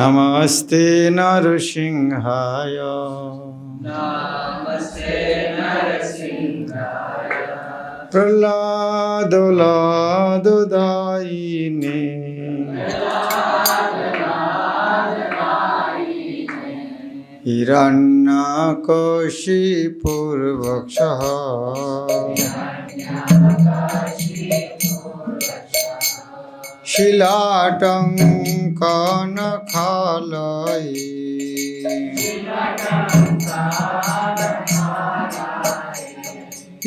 नमस्ते नरसिंहाय नमस्ते नरसिंहाय प्रह्लादोदायिने हिरण्यकशिपुर्वक्षः शिलाटङ्कनखालये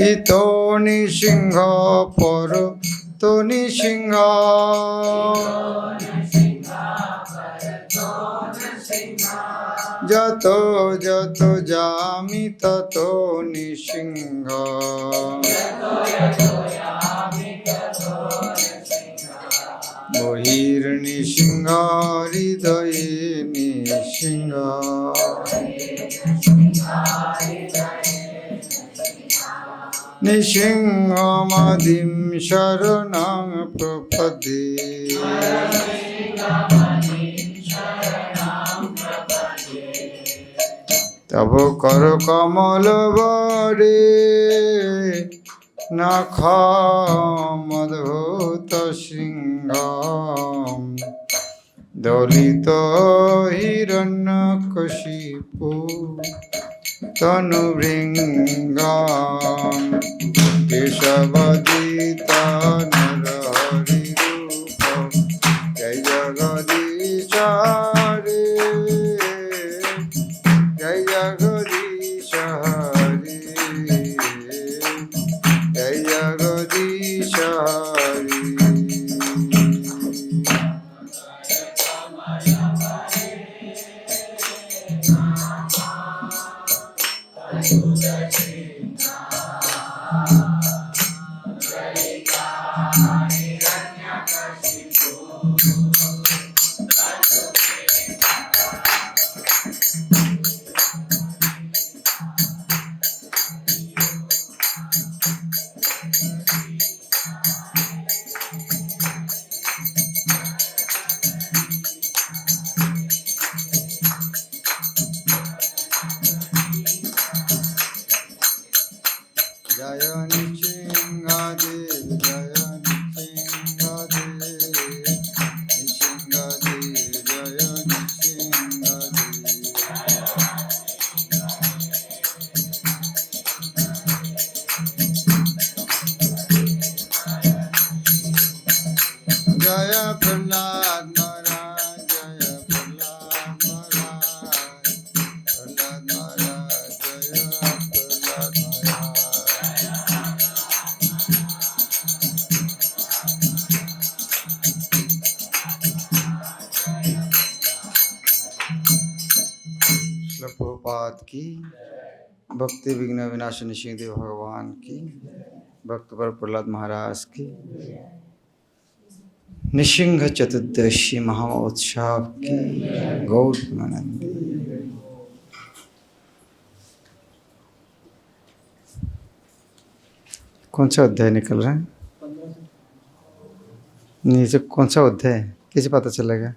इतो निसिंह परो तो निसिंह जतो जतो जामि ततो निसिंह बहिर्निसिंह हृदये निसिंह निसिंहमदिं शरणं प्रपद्ये तव करकमलवरे नखमद्भुतसिंहं दलितो हिरण्यकशिपु तनुभृङ्गं केशवदिता नरहरिरूप जय जगदीश हरे जय जगदीश हरे जय जगदीश हरे जय नृसिंहदेव जय नृसिंहदेव नृसिंहदेव जय नृसिंहदेव जय प्रह्लाद महाराज जय प्रह्लाद महाराज प्रह्लाद महाराज जय प्रह्लाद महाराज प्रभुपाद की भक्ति विघ्न विनाशिनी सिंहदेव भगवान की भक्त पर प्रह्लाद महाराज की निशिंग चतुर्दशी महोत्सव की गौर प्रेमानंदी। कौन सा अध्याय निकल रहा है? नीचे कौन सा अध्याय कैसे पता चलेगा?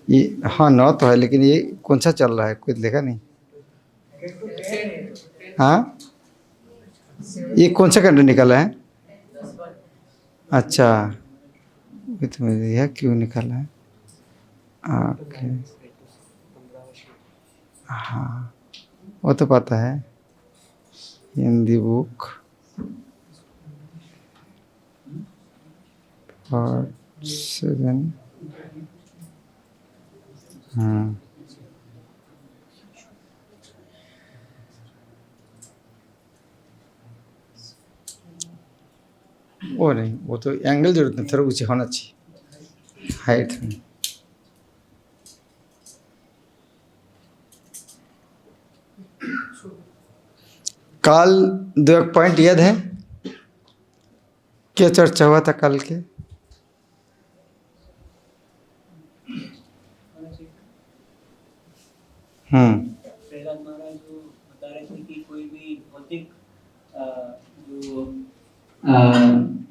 ये हाँ 9 तो है, लेकिन ये कौन सा चल रहा है कुछ लिखा नहीं। हाँ ये कौन सा कंड निकला है? अच्छा यह क्यों निकला है? ओके हाँ वो तो पता है, हिंदी बुक और 7 हाँ वो नहीं, वो तो एंगल जरूरत नहीं, थोड़ा ऊंचे होना चाहिए हाइट में। काल 2 पॉइंट याद है क्या चर्चा हुआ था कल के? प्रहलाद महाराज जो बता रहे थे कि कोई भी भौतिक जो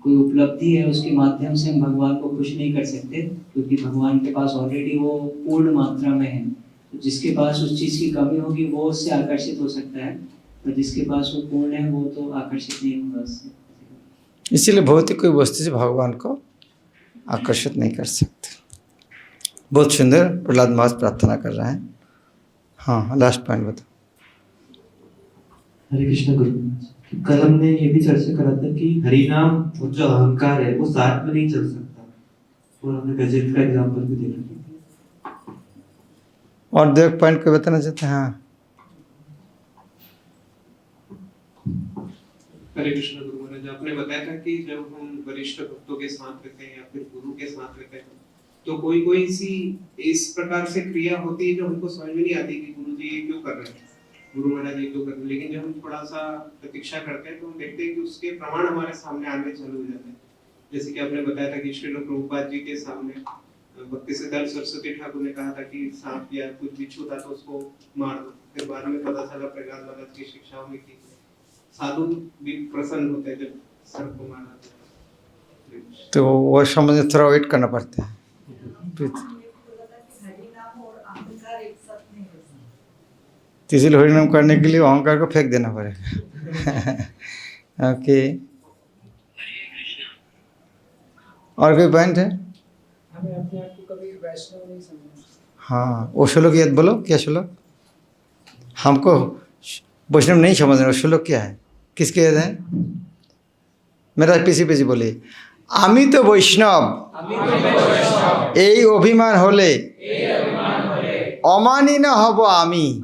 कोई उपलब्धि है उसके माध्यम से हम भगवान को खुश नहीं कर सकते, क्योंकि भगवान के पास ऑलरेडी वो पूर्ण मात्रा में है। तो जिसके पास उस चीज़ की कमी होगी वो उससे आकर्षित हो सकता है, और जिसके पास वो पूर्ण है वो तो आकर्षित नहीं होगा उससे। इसीलिए भौतिक कोई वस्तु से भगवान को आकर्षित नहीं कर सकते। बहुत सुंदर प्रहलाद महाराज प्रार्थना कर रहे हैं। हाँ, लास्ट पॉइंट बताओ। हरे कृष्ण गुरु। कल हमने ये भी चर्चा करा था कि हरिनाम और जो अहंकार है वो साथ में नहीं चल सकता, और हमने गजेट का एग्जांपल भी देखा। और दो एक पॉइंट को बताना चाहते हैं? हाँ, हरे कृष्ण गुरु महाराज, आपने बताया था कि जब हम वरिष्ठ भक्तों के साथ रहते हैं या फिर गुरु के साथ रहते हैं तो कोई कोई सी इस प्रकार से क्रिया होती है जो हमको समझ में नहीं आती कि गुरु जी ये क्यों कर रहे हैं, गुरु महाराज ये क्यों कर रहे हैं, लेकिन जब हम थोड़ा सा प्रतीक्षा करते हैं तो हम देखते हैं कि उसके प्रमाण हमारे सामने आने चालू हो जाते हैं। जैसे कि आपने बताया था कि श्री प्रभुपाद जी के सामने भक्ति सिद्धार्थ सरस्वती ठाकुर ने कहा था कि सांप या कुछ बिच्छू था तो उसको मार दो। फिर बाद में पता चला प्रहलाद महाराज की शिक्षाओं में कि साधु भी प्रसन्न होते हैं जब सर्प को मारा जाता है। तो वो समझ थोड़ा वेट करना पड़ता है। इसलिए हरिनाम करने के लिए अहंकार को फेंक देना पड़ेगा। ओके, और कोई पॉइंट है? हमें अपने आप को कभी वैष्णव नहीं समझना। हाँ, वो श्लोक याद बोलो, क्या श्लोक? हमको वैष्णव नहीं समझना, वो श्लोक क्या है, किसके याद है? मेरा पीछे पीछे बोलिए। आमी तो वैष्णव এই অভিমান হলে অমানি না হব আমি,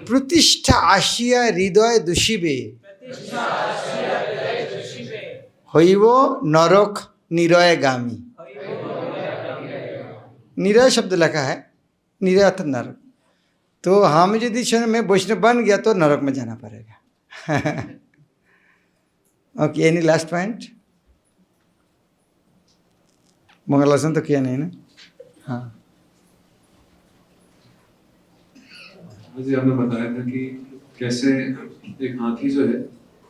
প্রতিষ্ঠা আসিয়া হৃদয় দূষিবে হইব নরক নিরয়গামী। निरय शब्द लिखा है, निरय अर्थात नरक। तो हम यदि क्षण में वैष्णव बन गया तो नरक में जाना पड़ेगा। Okay, any last point? मंगलासन तो किया नहीं ना? हाँ, जी आपने बताया था कि कैसे एक हाथी जो है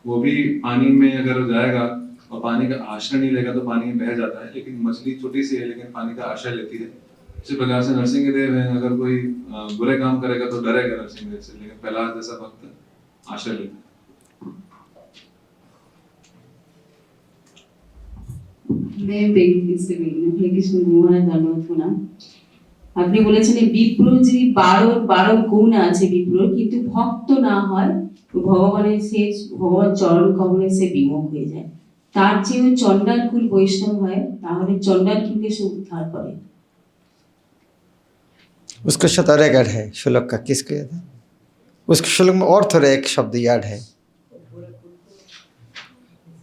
वो भी पानी में अगर जाएगा और पानी का आश्रय नहीं लेगा तो पानी में बह जाता है, लेकिन मछली छोटी सी है लेकिन पानी का आश्रय लेती है। इसी प्रकार से नरसिंह देव है, अगर कोई बुरे काम करेगा तो डरेगा नरसिंह देव से, लेकिन प्रहलाद जैसा भक्त आश्रय लेता है। मैं बेगती से हरे कृष्ण गुरु महाराज धन्यवाद প্রণাম। আপনি বলেছেন বিপ্র যদি 12 গুণ আছে বিপ্র, কিন্তু ভক্ত না হয় ভগবানের সে ভগবান চরণ কমলে সে বিমুখ হয়ে যায়। তার চেয়ে চণ্ডাল কুল বৈষ্ণব হয়, তাহলে চণ্ডাল কুলকে সে উদ্ধার করে। उसका शतर याद है श्लोक का, किसको याद है? उसके श्लोक में और थोड़ा एक शब्द याद है।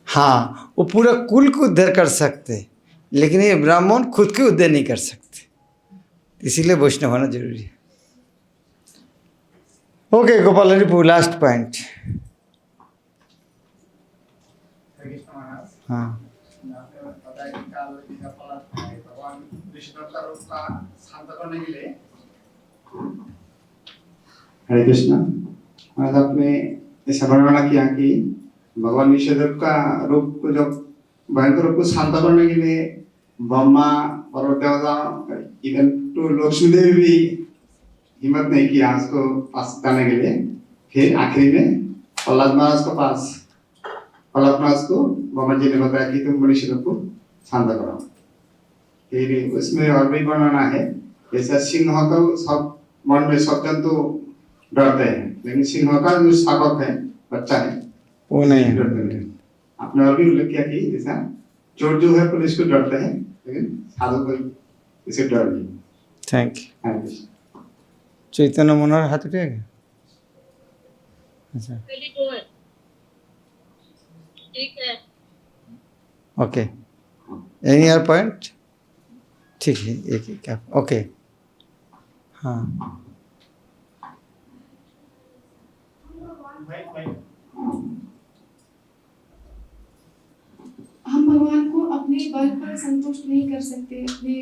हाँ, वो पूरा कुल को उद्धार कर सकते, लेकिन ये ब्राह्मण खुद के उद्धार नहीं कर सकते, इसीलिए वैष्णव होना जरूरी है। ओके गोपाल हरिपु, लास्ट पॉइंट। हाँ, हरे कृष्ण महाराज, आपने ऐसा वर्णना किया कि भगवान विष्णुदेव का रूप को, जब भयंकर रूप को शांत करने के लिए ब्रह्मा और देवता, इवन टू लक्ष्मी देवी भी हिम्मत नहीं किया उसको पास जाने के लिए। फिर आखिरी में प्रहलाद महाराज को ब्रह्मा जी ने बताया कि तुम मनुष्य को शांत करो। फिर उसमें और भी वर्णना है, जैसा सिंह को सब मन में सब जंतु डरते हैं, लेकिन सिंह का जो शावक है, बच्चा है, वो नहीं है। आपने और भी उल्लेख किया कि जैसा चोर जो है पुलिस को डरते हैं, लेकिन साधु को इसे डर नहीं। Thank you. हरे कृष्ण। चैतन्य मनोहर हाथ उठेगा? अच्छा, ठीक है। Okay, any other point? ठीक है, एक क्या? ओके, हाँ, हम भगवान को अपने बल पर संतुष्ट नहीं कर सकते, अपने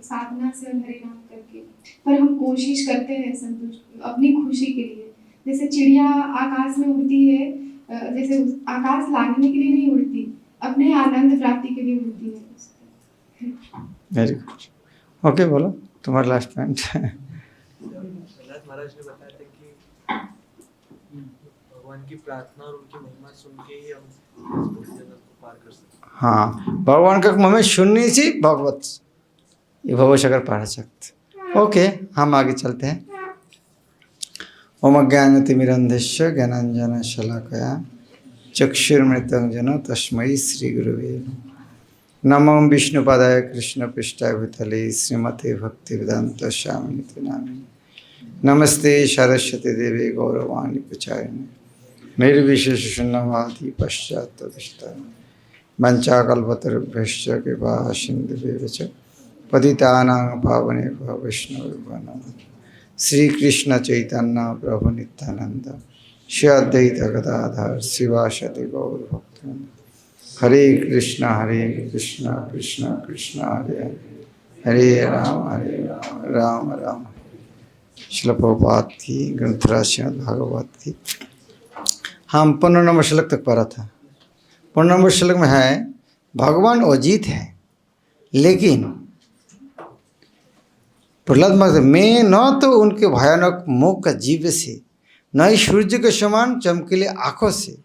साधना से और हरि नाम करके, पर हम कोशिश करते हैं संतुष्ट अपनी खुशी के लिए। जैसे चिड़िया आकाश में उड़ती है, जैसे आकाश लागने के लिए नहीं उड़ती, अपने आनंद प्राप्ति के लिए मिलती है। Very good. ओके, बोलो तुम्हारा लास्ट पॉइंट। प्रहलाद महाराज ने बताया था कि भगवान की प्रार्थना और उनकी महिमा सुन के ही हम इस भौतिक जगत को पार कर सकते हैं। हाँ, भगवान का हमें सुनने से भगवत ये भवसागर पार सकते। ओके, हम आगे चलते हैं। ओम ज्ञानतिमिरन्धस्य ज्ञानांजन शलाकया चक्षुर्मृतंजन तस्मै श्री गुरुवे नमो विष्णुपदाय कृष्णपृष्ठाय भूतले श्रीमते भक्तिवेदांत स्वामिनिति नामिने नमस्ते सरस्वती देवी गौरवाणी प्रचारिणे निर्विशेष शून्यवादी पश्चात्तदृष्टानि वंचाकल्पतरुभ्यश्च कृपा सिन्धुभ्येव च पतितानां पावनेभ्यो वैष्णवेभ्यो नमः। श्री कृष्ण चैतन्य प्रभु नित्यानंद श्री अद्वैत गदाधर शिवासदि गौर भक्तवृंद। हरे कृष्ण कृष्ण कृष्ण हरे हरे राम राम राम। श्रील प्रभुपाद की ग्रंथराज श्रीमद् भागवत की। हम 15 नंबर श्लोक तक पढ़ा था। 15 नंबर श्लोक में है भगवान अजीत है, लेकिन प्रहलाद महाराज मैं न तो उनके भयानक मुख का जीभ से, न ही सूर्य के समान चमकीले आंखों से,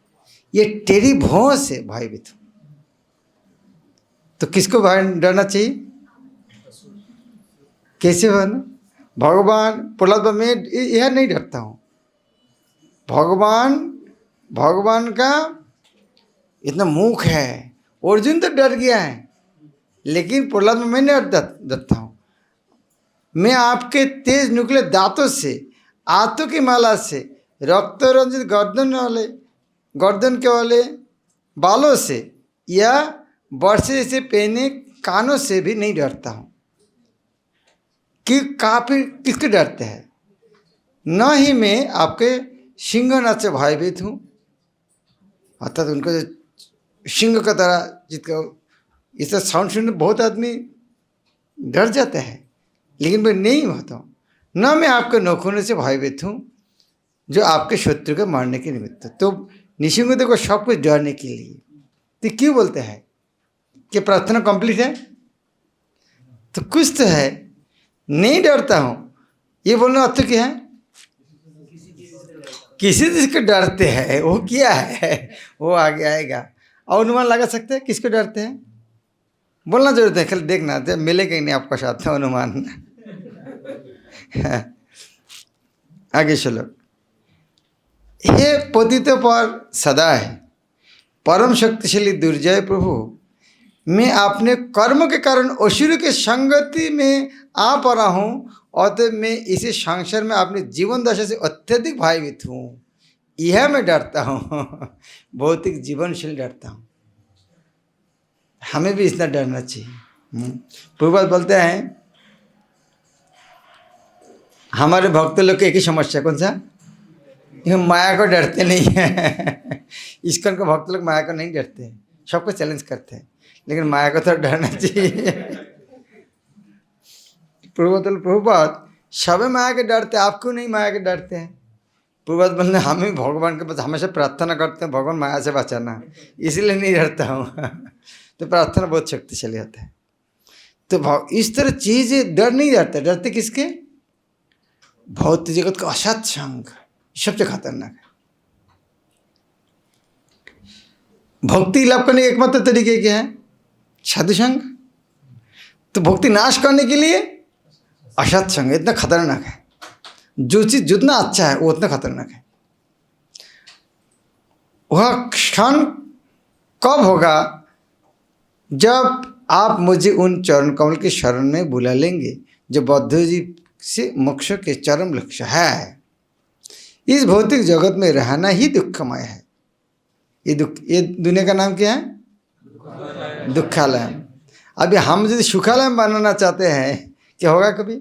ये टेढ़ी भौं से भयभीत हूँ। तो किसको डरना चाहिए? कैसे बना? भगवान प्रहलाद मैं यह नहीं डरता हूँ। भगवान का इतना मुख है। अर्जुन तो डर गया है, लेकिन प्रहलाद में मैं नहीं डरता हूँ। मैं आपके तेज नुकीले दांतों से, आंतों की माला से, रक्त रंजित गर्दन के वाले बालों से या वर्षे से पहने कानों से भी नहीं डरता हूँ। कि काफी किसके डरते हैं? न ही मैं आपके सिंहनाद से भयभीत हूँ, अर्थात उनको जो सिंह का तरह जिसका इसका साउंड सुनने बहुत आदमी डर जाता है, लेकिन मैं नहीं होता हूँ। न मैं आपके नखूने से भयभीत हूँ जो आपके शत्रु को मारने के निमित्त। तो निशिंगदेव को सब कुछ डरने के लिए तो क्यों बोलते हैं कि प्रार्थना कंप्लीट है? तो कुछ तो है, नहीं डरता हूँ ये बोलना अर्थ क्या है? किसी चीज को डरते हैं, वो क्या है वो आगे आएगा। और अनुमान लगा सकते हैं किसको डरते हैं? बोलना जरूरत है, खाली देखना जब मिलेगा ही नहीं आपका साथ में अनुमान। आगे चलो। हे पतितों पर सदा है परम शक्तिशाली दुर्जय प्रभु, मैं अपने कर्म के कारण असुर के संगति में आ पड़ा हूँ, और मैं इसी संसार में अपने जीवन दशा से अत्यधिक भयभीत हूँ। यह मैं डरता हूँ। भौतिक जीवन से डरता हूँ। हमें भी इतना डरना चाहिए। पूर्वज बोलते हैं हमारे भक्त लोग की एक ही समस्या, कौन सा? ये माया को डरते नहीं है। इस्कॉन के भक्त लोग माया को नहीं डरते, सबको चैलेंज करते हैं, लेकिन माया को तो डरना चाहिए। प्रभुपाद सब माया के डरते, आप क्यों नहीं माया के डरते हैं? प्रभुपाद बोलने हम भी भगवान के पास हमेशा प्रार्थना करते हैं भगवान माया से बचाना, इसलिए नहीं डरता हूँ। तो प्रार्थना बहुत शक्तिशाली होता है। तो इस तरह चीज़ें डर नहीं डरते। डरते किसके? भौतिक जगत का असत संग सबसे खतरनाक है। भक्ति लाभ करने के एकमात्र तरीके क्या है? साधु संग। तो भक्ति नाश करने के लिए असत संग इतना खतरनाक है। जो चीज जितना अच्छा है वो उतना खतरनाक है। वह क्षण कब होगा? जब आप मुझे उन चरण कमल के शरण में बुला लेंगे जो बौद्ध जी से मोक्ष के चरम लक्ष्य है। इस भौतिक जगत में रहना ही दुखमय है। ये दुनिया का नाम क्या है? दुखालय। अभी हम यदि सुखालय बनाना चाहते हैं, क्या होगा? कभी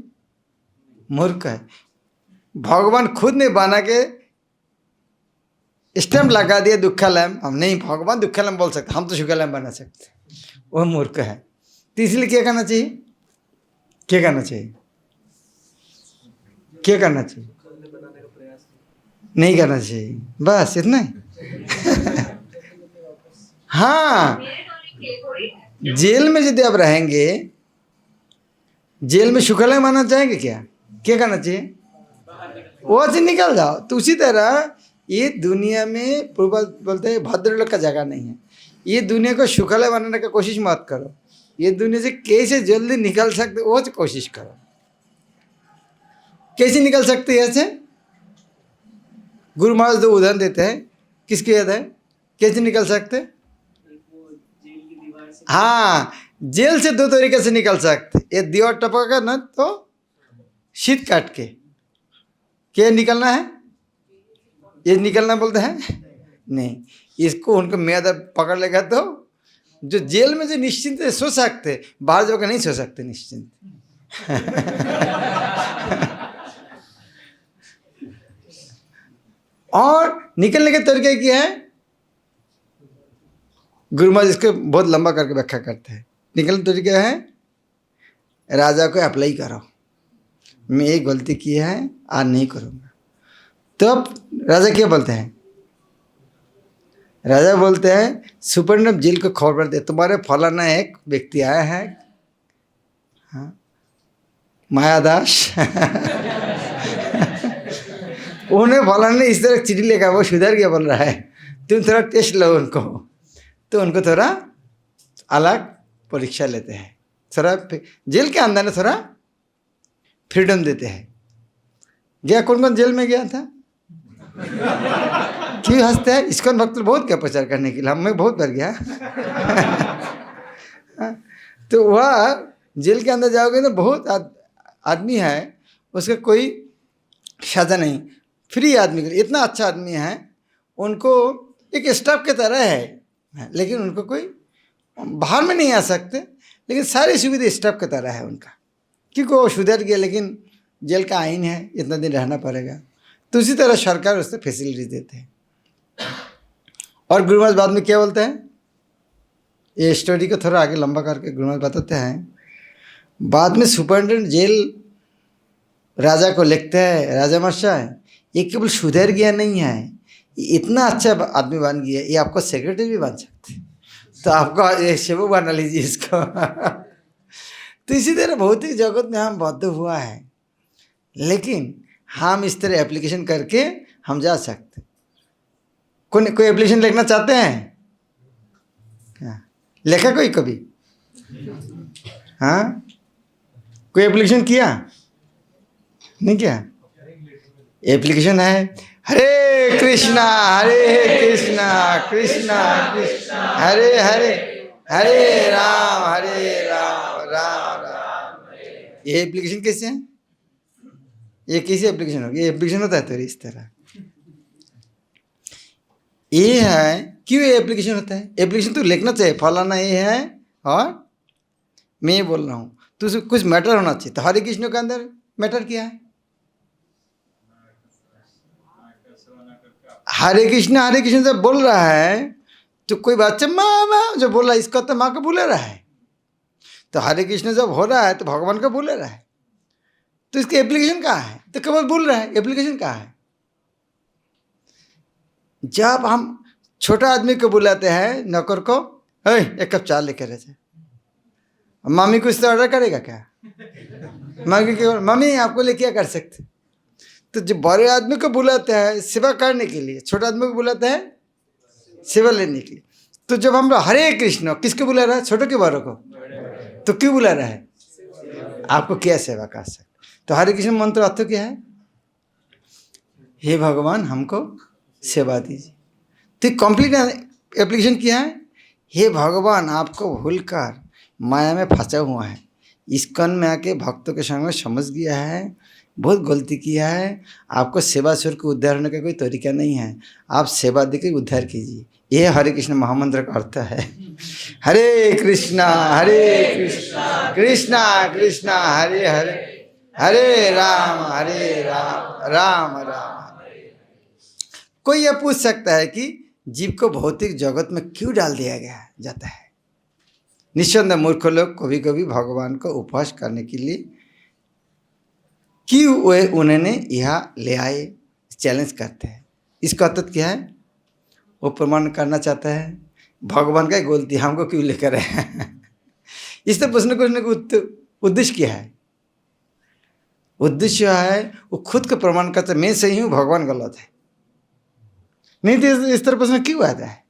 मूर्ख है। भगवान खुद ने बना के स्टैम्प लगा दिया दुखालय। हम नहीं, भगवान दुखालय बोल सकते, हम तो सुखालय बना सकते। वह मूर्ख है। तो इसलिए क्या करना चाहिए? क्या करना चाहिए? क्या करना चाहिए? नहीं करना चाहिए, बस इतना ही। हाँ, जेल में यदि आप रहेंगे, जेल में सुखालय मानना चाहेंगे क्या करना चाहिए? वो से निकल जाओ। तो उसी तरह ये दुनिया में पूर्व बोलते हैं भद्रलोक का जगह नहीं है। ये दुनिया को सुखालय बनाने का कोशिश मत करो। ये दुनिया से कैसे जल्दी निकल सकते वो कोशिश करो। कैसे निकल सकते हैं ऐसे? गुरु महाराज दो उदाहरण देते हैं, किसकी याद है? कैसे निकल सकते? हाँ, जेल से दो तरीके से निकल सकते। ये दीवार टपका ना तो शीत काट के क्या निकलना है? ये निकलना बोलते हैं नहीं, इसको उनको मैदा पकड़ लेगा तो जो जेल में जो निश्चिंत से सो सकते, बाहर जाकर नहीं सो सकते निश्चिंत। और निकलने के तरीके क्या है? गुरु महाराज इसको बहुत लंबा करके व्याख्या करते हैं। निकलने तरीके है, राजा को अप्लाई करो, मैं एक गलती की है आज नहीं करूँगा। तो अब राजा क्या बोलते हैं? राजा बोलते हैं सुपरडेंट जेल को खबर दे, तुम्हारे फलाना एक व्यक्ति आया है, हाँ, मायादास उन्हें फलाना ने इस तरह चिट्ठी लेकर वो सुधर गया बोल रहा है, तुम थोड़ा टेस्ट लो उनको। तो उनको थोड़ा अलग परीक्षा लेते हैं, थोड़ा जेल के अंदर में थोड़ा फ्रीडम देते हैं। गया कौन जेल में गया था? क्यों हंसते हैं? इस्कॉन भक्त बहुत क्या प्रचार करने के लिए, हमें बहुत बढ़ गया। तो वह जेल के अंदर जाओगे तो बहुत आदमी है, उसका कोई सजा नहीं, फ्री आदमी के लिए इतना अच्छा आदमी है, उनको एक स्टाफ के तरह है, लेकिन उनको कोई बाहर में नहीं आ सकते, लेकिन सारी सुविधा स्टाफ के तरह है उनका, क्योंकि वो सुधर गया, लेकिन जेल का आइन है, इतना दिन रहना पड़ेगा। तो उसी तरह सरकार उससे फैसिलिटी देते हैं। और गुरु महाराज बाद में क्या बोलते हैं? ये स्टोरी को थोड़ा आगे लंबा करके गुरु महाराज बताते हैं, बाद में सुपरिटेंडेंट जेल राजा को लिखते हैं, राजा महाशय ये केवल सुधर गया नहीं है, ये इतना अच्छा आदमी बन गया, ये आपको सेक्रेटरी भी बन सकते, तो आपको ये सेवक बना लीजिए इसको। तो इसी तरह भौतिक जगत में हम बद्ध हुआ है, लेकिन हम इस तरह एप्लीकेशन करके हम जा सकते। कोई एप्लीकेशन लिखना चाहते हैं? लिखा कोई कभी? हाँ, कोई एप्लीकेशन किया? नहीं किया? एप्लीकेशन है हरे कृष्णा कृष्णा कृष्णा हरे हरे, हरे राम राम राम। ये एप्लीकेशन कैसे है? ये कैसी एप्लीकेशन होगी? ये एप्लीकेशन होता है तो इस तरह ये है। क्यों ये एप्लीकेशन होता है? एप्लीकेशन तो लिखना चाहिए फलाना ये है और मैं ये बोल रहा हूँ, तो कुछ मैटर होना चाहिए। तो हरे कृष्ण के अंदर मैटर क्या है? हरे कृष्ण जब बोल रहा है तो कोई बच्चा माँ माँ जो बोल रहा है, इसका तो माँ को भूले रहा है। तो हरे कृष्ण जब हो रहा है तो भगवान को भूले रहा है, तो इसकी एप्लीकेशन कहाँ है? तो केवल बोल रहा है, एप्लीकेशन कहाँ है? जब हम छोटा आदमी को बुलाते हैं, नौकर को, एक कप चाय लेकर रहते, मम्मी कुछ तो ऑर्डर करेगा क्या? मम्मी आपको लिए क्या कर सकते? तो जो बड़े आदमी को बुलाते हैं सेवा करने के लिए, छोटे आदमी को बुलाते हैं सेवा लेने के लिए। तो जब हम हरे कृष्ण किसको बुला रहा है? छोटे के बड़ों को। तो क्यों बुला रहा है? आपको क्या सेवा कर सकते? तो हरे कृष्ण मंत्र अर्थ क्या है? हे भगवान हमको सेवा दीजिए। तो कंप्लीट एप्लीकेशन क्या है? हे भगवान आपको भूलकर माया में फंसा हुआ है, इस्कॉन में आके भक्तों के संग में समझ गया है, बहुत गलती किया है, आपको सेवा स्वर को उद्धार होने का कोई तरीका नहीं है, आप सेवा देकर उद्धार कीजिए। ये हरे कृष्ण महामंत्र का अर्थ है। हरे कृष्णा कृष्णा कृष्णा हरे हरे, हरे राम राम राम हरे। कोई ये पूछ सकता है कि जीव को भौतिक जगत में क्यों डाल दिया गया जाता है? निस्संदेह मूर्ख लोग कभी कभी भगवान को उपवास करने के लिए क्यों वे उन्होंने यहाँ ले आए, चैलेंज करते हैं। इसका अर्थ क्या है? वो प्रमाण करना चाहता है भगवान का ही गलती, हमको क्यों लेकर आए? इससे प्रश्न करने का उद्देश्य क्या है? उद्देश्य है वो खुद को प्रमाण करता मैं सही हूँ, भगवान गलत है। नहीं तो इस तरह प्रश्न क्यों आता है?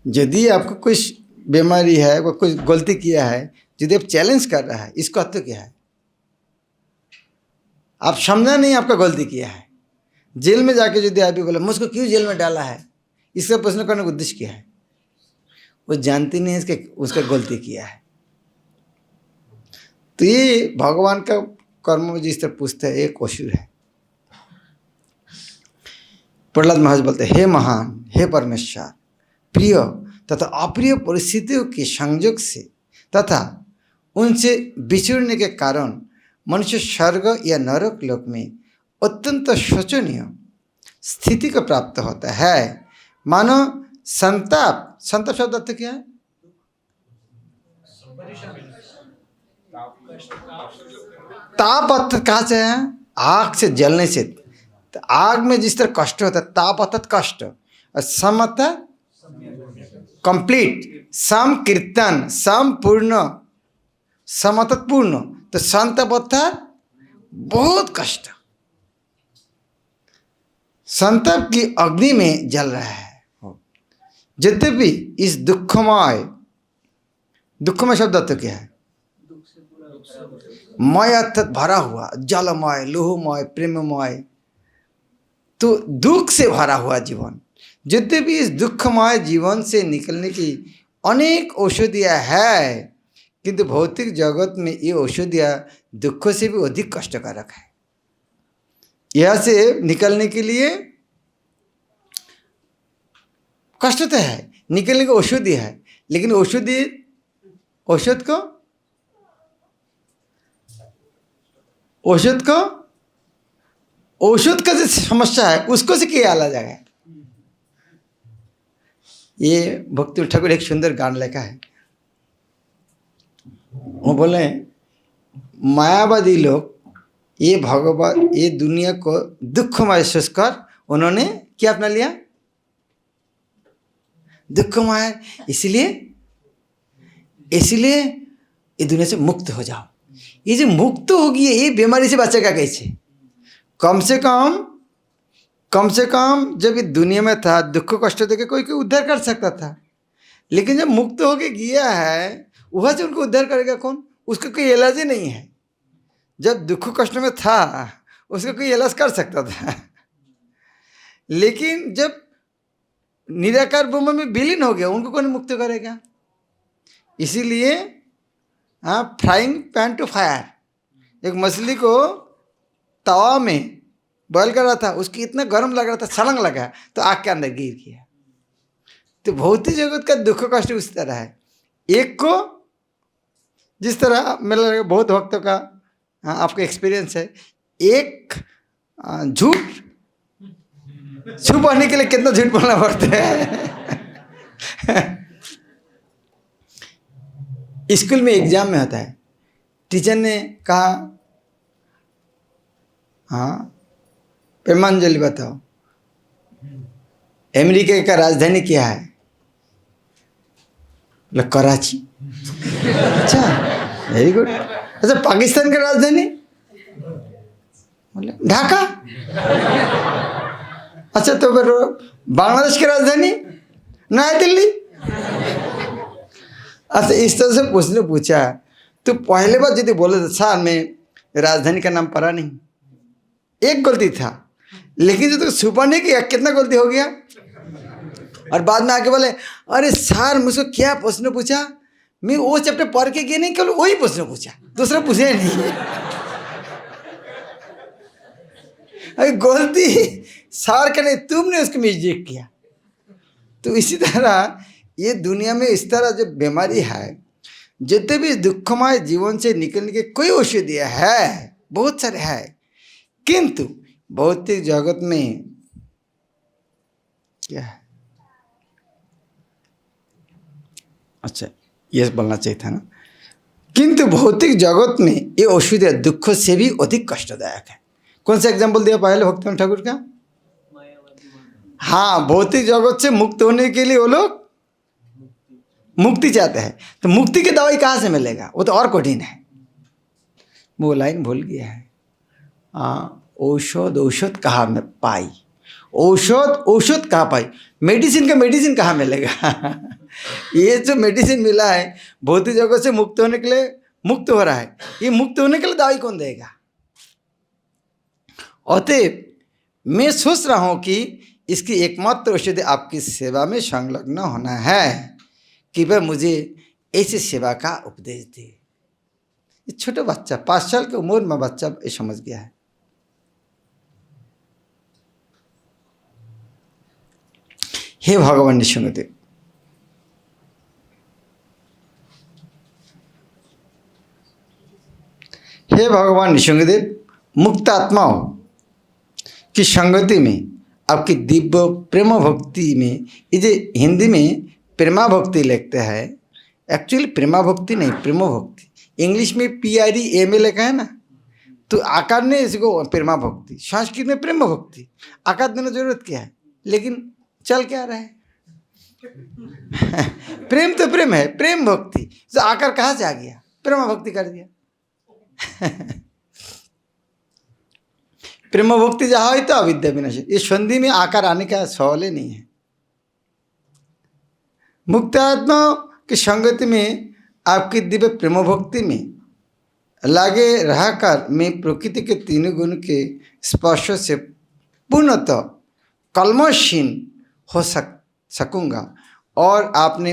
यदि आपको कुछ बीमारी है, वो कुछ गलती किया है, यदि आप चैलेंज कर रहा है, इसका अर्थ क्या है? आप समझा नहीं आपका गलती किया है। जेल में जाके यदि आप भी बोले मुझको क्यों जेल में डाला है, इसका प्रश्न करने का उद्देश्य क्या है? वो जानती नहीं है उसका गलती किया है। तो ये भगवान का कर्म में जिस तरह पूछते हैं, एक असुर है। प्रहलाद महाराज बोलते हैं, हे महान, हे परमेश्वर, प्रिय तथा अप्रिय परिस्थितियों के संयोग से तथा उनसे बिछुड़ने के कारण मनुष्य स्वर्ग या नरक लोक में अत्यंत शोचनीय स्थिति को प्राप्त होता है। मानो संताप, संताप शब्द अर्थ क्या है? ताप अर्थ कहाँ से है? आग से जलने से। तो आग में जिस तरह कष्ट होता है, ताप अर्थात कष्ट, और सम अर्थात कंप्लीट, सम कीर्तन, सम पूर्ण, सम अर्थात पूर्ण, तो संताप अर्थात बहुत कष्ट। संताप की अग्नि में जल रहा है। यद्यपि इस दुखमय शब्द अर्थ क्या है? मय अर्थात भरा हुआ, जलमय, लोहमय, प्रेममय, तो दुख से भरा हुआ जीवन। यद्यपि इस दुखमय जीवन से निकलने की अनेक औषधियाँ है, किंतु भौतिक जगत में ये औषधियाँ दुखों से भी अधिक कष्टकारक है। यहाँ से निकलने के लिए कष्ट तो है, निकलने की औषधि है, लेकिन औषध का जो समस्या है उसको से क्या आला जाएगा? ये भक्ति ठाकुर एक सुंदर गान लिखा है। वो बोले मायावादी लोग ये भगवान, ये दुनिया को दुखमय सोचकर उन्होंने क्या अपना लिया? दुखमय, इसलिए ये दुनिया से मुक्त हो जाओ। ये जो मुक्त होगी ये बीमारी से बचेगा कैसे? कम से कम जब ये दुनिया में था, दुख कष्ट देके कोई उद्धार कर सकता था, लेकिन जब मुक्त होके गया है, वहाँ से उनको उद्धार करेगा कौन? उसका कोई इलाज ही नहीं है। जब दुख कष्ट में था उसका कोई इलाज कर सकता था, लेकिन जब निराकार ब्रह्म में विलीन हो गया, उनको कौन मुक्त करेगा? इसीलिए फ्राइंग पैन टू फायर, एक मछली को तवा में बॉयल कर रहा था, उसकी इतना गर्म लग रहा था, छलंग लगा तो आग के अंदर गिर गया। तो भौतिक जगत का दुख कष्ट उस तरह है। एक को जिस तरह मेरे लगा बहुत भक्तों का आपका एक्सपीरियंस है, एक झूठ छुपाने के लिए कितना झूठ बोलना पड़ता है। स्कूल में एग्जाम में होता है, टीचर ने कहा हाँ प्रेमांजलि बताओ अमेरिका का राजधानी क्या है? बोला कराची। अच्छा वेरी गुड। अच्छा पाकिस्तान का राजधानी? बोले ढाका। अच्छा तो फिर बांग्लादेश की राजधानी? नया दिल्ली। अच्छा इस तरह से पूछा तो पहले बार यदि बोले तो सर मैं राजधानी का नाम पढ़ा नहीं, एक गलती था, लेकिन जो तो छुपाने की कितना गलती हो गया। और बाद में आके बोले अरे सर मुझको क्या प्रश्न पूछा, मैं वो चैप्टर पढ़ के गया नहीं, केवल वही प्रश्न पूछा, दूसरा पूछा ही नहीं। अरे गलती सर का नहीं, तुमने उसको मिसटेक किया। तो इसी तरह ये दुनिया में इस तरह जो बीमारी है, जितने भी दुखमय जीवन से निकलने के कोई औषधियाँ है, बहुत सारे है, किंतु भौतिक जगत में क्या है? अच्छा ये बोलना चाहिए था ना, किंतु भौतिक जगत में ये औषधियाँ दुख से भी अधिक कष्टदायक है। कौन सा एग्जाम्पल दिया पहले भक्तिनाथ ठाकुर का? हाँ, भौतिक जगत से मुक्त होने के लिए वो लोग मुक्ति चाहते हैं। तो मुक्ति की दवाई कहाँ से मिलेगा? वो तो और कठिन है। वो लाइन भूल गया है। औषध औषध कहाँ में पाई, औषध औषध कहाँ पाई, मेडिसिन का मेडिसिन कहाँ मिलेगा? ये जो मेडिसिन मिला है भौतिक जगत से मुक्त होने के लिए, मुक्त हो रहा है, ये मुक्त होने के लिए दवाई कौन देगा? अतएव मैं सोच रहा हूँ कि इसकी एकमात्र औषधि आपकी सेवा में संलग्न होना है कि वह मुझे ऐसी सेवा का उपदेश दे। ये छोटा बच्चा, 5 साल की उम्र में बच्चा ये समझ गया है। हे भगवान नृसिंहदेव, हे भगवान नृसिंहदेव, मुक्त आत्माओं की संगति में आपकी दिव्य प्रेम भक्ति में, ये जो हिंदी में प्रेमा भक्ति लिखते हैं, एक्चुअली प्रेमा भक्ति नहीं, प्रेम भक्ति, इंग्लिश में PREMA लिखा है ना, तो आकार ने इसको प्रेमा भक्ति, संस्कृत में प्रेम भक्ति, आकार देने जरूरत क्या है? लेकिन चल क्या रहा है? प्रेम तो प्रेम है, प्रेम भक्ति, तो आकार कहाँ से आ गया? प्रेमा भक्ति कर दिया। प्रेम भक्ति जहाँ हो तो अविद्या विनाश। ये संधि में आकार आने का सवाल ही नहीं है। मुक्त आत्मा की संगति में आपकी दिव्य प्रेम भक्ति में लागे रहकर मैं प्रकृति के तीनों गुण के स्पर्श से पूर्णतः कल्मशहीन हो सकूँगा और आपने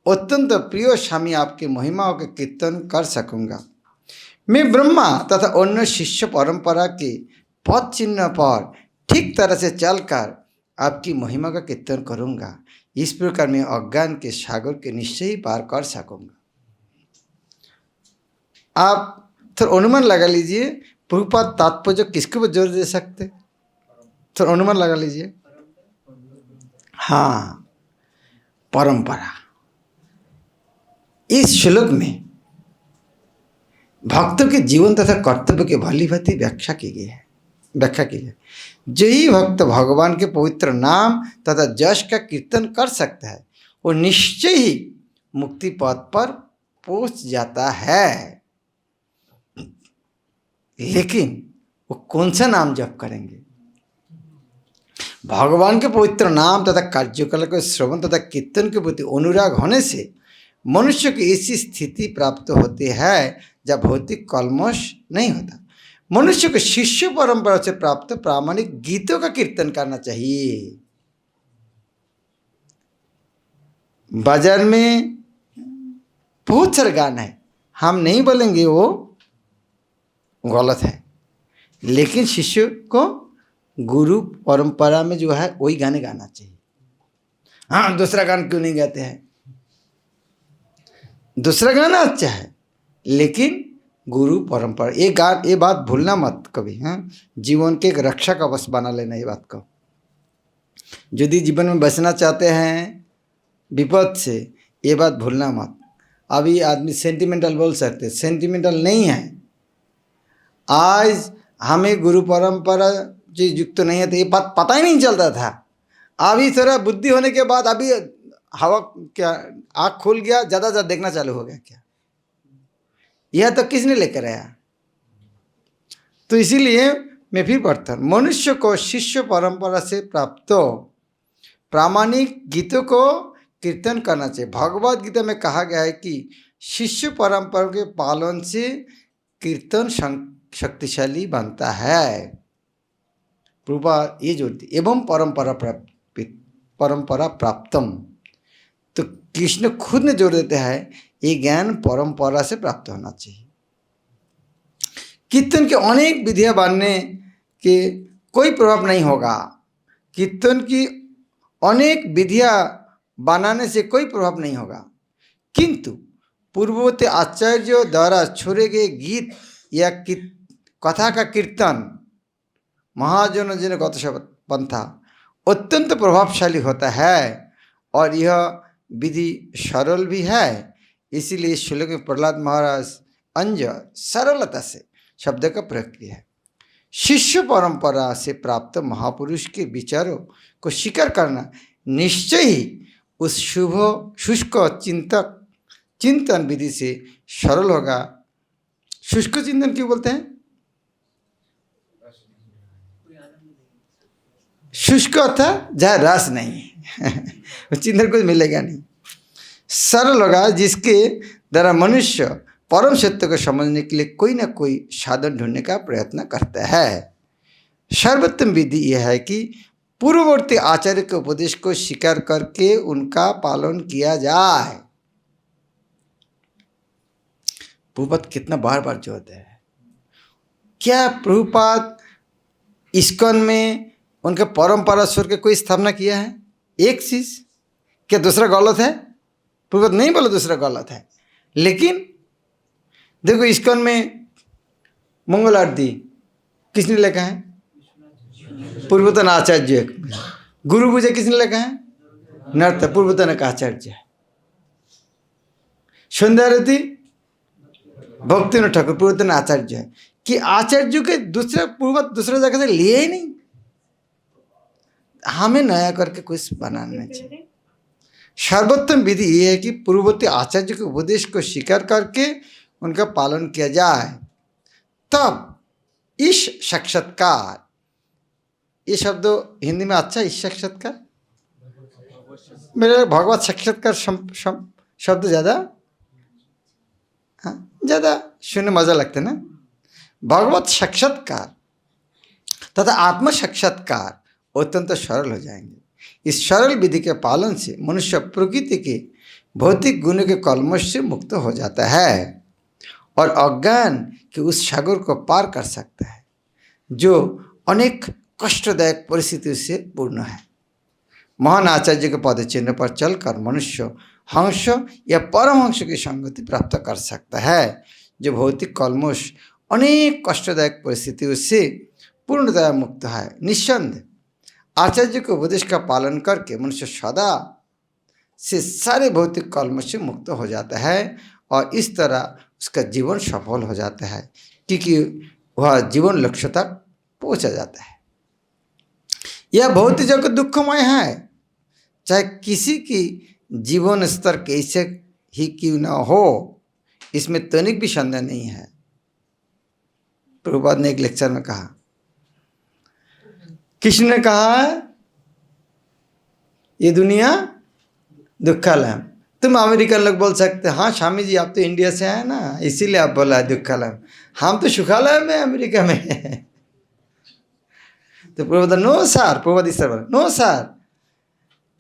अत्यंत प्रिय स्वामी आपके महिमाओं के कीर्तन कर सकूँगा। मैं ब्रह्मा तथा अन्य शिष्य परंपरा के पद चिन्ह पर ठीक तरह से चलकर आपकी महिमा का कीर्तन करूँगा। इस प्रकार मैं अज्ञान के सागर के निश्चय ही पार कर सकूँगा। आप थोड़ा अनुमान लगा लीजिए, प्रभुपाद तात्पर्य किसके ऊपर जोर दे सकते? थोड़ा अनुमान लगा लीजिए। हाँ, परंपरा। इस श्लोक में भक्तों के जीवन तथा कर्तव्य की भली भांति व्याख्या की गई है। जो ही भक्त भगवान के पवित्र नाम तथा जश का कीर्तन कर सकता है वो निश्चय ही मुक्ति पथ पर पहुंच जाता है। लेकिन वो कौन सा नाम जप करेंगे? भगवान के पवित्र नाम तथा कार्यकलाप के श्रवण तथा कीर्तन के प्रति अनुराग होने से मनुष्य की ऐसी स्थिति प्राप्त होती है जब भौतिक कल्मश नहीं होता। मनुष्य को शिष्य परंपरा से प्राप्त प्रामाणिक गीतों का कीर्तन करना चाहिए। बाजार में बहुत सारे गाना है, हम नहीं बोलेंगे वो गलत है, लेकिन शिष्य को गुरु परंपरा में जो है वही गाने गाना चाहिए। हाँ, दूसरा गाना क्यों नहीं गाते हैं? दूसरा गाना अच्छा है, लेकिन गुरु परंपरा, ये बात भूलना मत कभी। हाँ, जीवन के एक रक्षा कवच बना लेना ये बात को। यदि जीवन में बचना चाहते हैं विपद से, ये बात भूलना मत। अभी आदमी सेंटिमेंटल बोल सकते, सेंटिमेंटल नहीं है। आज हमें गुरु परंपरा जो युक्त नहीं है तो ये बात पता ही नहीं चलता था। अभी थोड़ा बुद्धि होने के बाद अभी हवा क्या आँख खुल गया, ज़्यादा ज़्यादा देखना चालू हो गया क्या? यह तो किसने लेकर आया? तो इसीलिए मैं फिर पढ़ता हूँ, मनुष्य को शिष्य परंपरा से प्राप्त प्रामाणिक गीतों को कीर्तन करना चाहिए। भगवद गीता में कहा गया है कि शिष्य परंपरा के पालन से कीर्तन शक्तिशाली बनता है। प्रभुपाद ये जोड़ती एवं परंपरा प्राप्तम, तो कृष्ण खुद ने जोड़ देते हैं ये ज्ञान परंपरा से प्राप्त होना चाहिए। कीर्तन के अनेक विधियां बनने के कोई प्रभाव नहीं होगा। कीर्तन की अनेक विधियां बनाने से कोई प्रभाव नहीं होगा, किंतु पूर्ववर्ती आचार्यों द्वारा छोड़े गए गीत या कथा का कीर्तन महाजन जन गत पंथा अत्यंत प्रभावशाली होता है और यह विधि सरल भी है। इसीलिए श्लोक में प्रहलाद महाराज अंज सरलता से शब्द का प्रयोग किया है। शिष्य परंपरा से प्राप्त महापुरुष के विचारों को स्वीकार करना निश्चय ही उस शुभ शुष्क चिंतन विधि से सरल होगा। शुष्क चिंतन क्यों बोलते हैं? शुष्क अर्थात जहाँ रस नहीं है चिंतन कुछ मिलेगा नहीं। सरल होगा जिसके द्वारा मनुष्य परम सत्य को समझने के लिए कोई ना कोई साधन ढूंढने का प्रयत्न करता है। सर्वोत्तम विधि यह है कि पूर्ववर्ती आचार्य के उपदेश को स्वीकार करके उनका पालन किया जाए। प्रभुपाद कितना बार बार जोड़ते हैं। क्या प्रभुपाद इस्कॉन में उनके परंपरा स्वर के कोई स्थापना किया है? एक चीज क्या दूसरा गलत है? प्रभुपाद नहीं बोला दूसरा गलत है, लेकिन देखो इस्कॉन में मंगल आरती किसने लिखा है? पूर्वतन आचार्य। गुरु पूजा किसने लिखा है? नर्त पूर्वतन का आचार्य। संध्या आरती भक्ति ठाकुर पूर्वतन आचार्य है कि आचार्य के दूसरे पूर्व दूसरे जगह से लिए ही नहीं। हमें नया करके कुछ बनाना चाहिए। सर्वोत्तम विधि ये है कि पूर्ववर्ती आचार्य के उपदेश को स्वीकार करके उनका पालन किया जाए। तब इस साक्षात्कार, ये शब्द हिंदी में अच्छा, इस साक्षात्कार मेरे भगवत साक्षात्कार शब्द ज़्यादा ज़्यादा सुनने मज़ा लगता है ना। भगवत साक्षात्कार तथा आत्म साक्षात्कार अत्यंत सरल हो जाएंगे। इस सरल विधि के पालन से मनुष्य प्रकृति के भौतिक गुणों के कलमश से मुक्त हो जाता है और अज्ञान के उस सागर को पार कर सकता है जो अनेक कष्टदायक परिस्थितियों से पूर्ण है। महान आचार्य के पद चिन्ह पर चलकर मनुष्य हंस या परमहंस की संगति प्राप्त कर सकता है जो भौतिक कलमश अनेक कष्टदायक परिस्थितियों से पूर्णतया मुक्त है। निस्संदेह आचार्य के उपदेश का पालन करके मनुष्य सदा से सारे भौतिक कलमश से मुक्त हो जाता है और इस तरह उसका जीवन सफल हो जाता है क्योंकि वह जीवन लक्ष्य तक पहुंचा जाता है। यह भौतिक जगत दुखमय है, चाहे किसी की जीवन स्तर कैसे ही क्यों न हो, इसमें तनिक भी संदेह नहीं है। प्रभुपाद ने एक लेक्चर में कहा, किसी ने कहा ये दुनिया दुखालय। तुम अमेरिकन लोग बोल सकते हैं हाँ स्वामी जी आप तो इंडिया से आए ना इसीलिए आप बोला है दुखालय, हम तो सुखालय में अमेरिका में है। तो प्रभुपाद नो सर, प्रभुपाद इस तरह नो सर,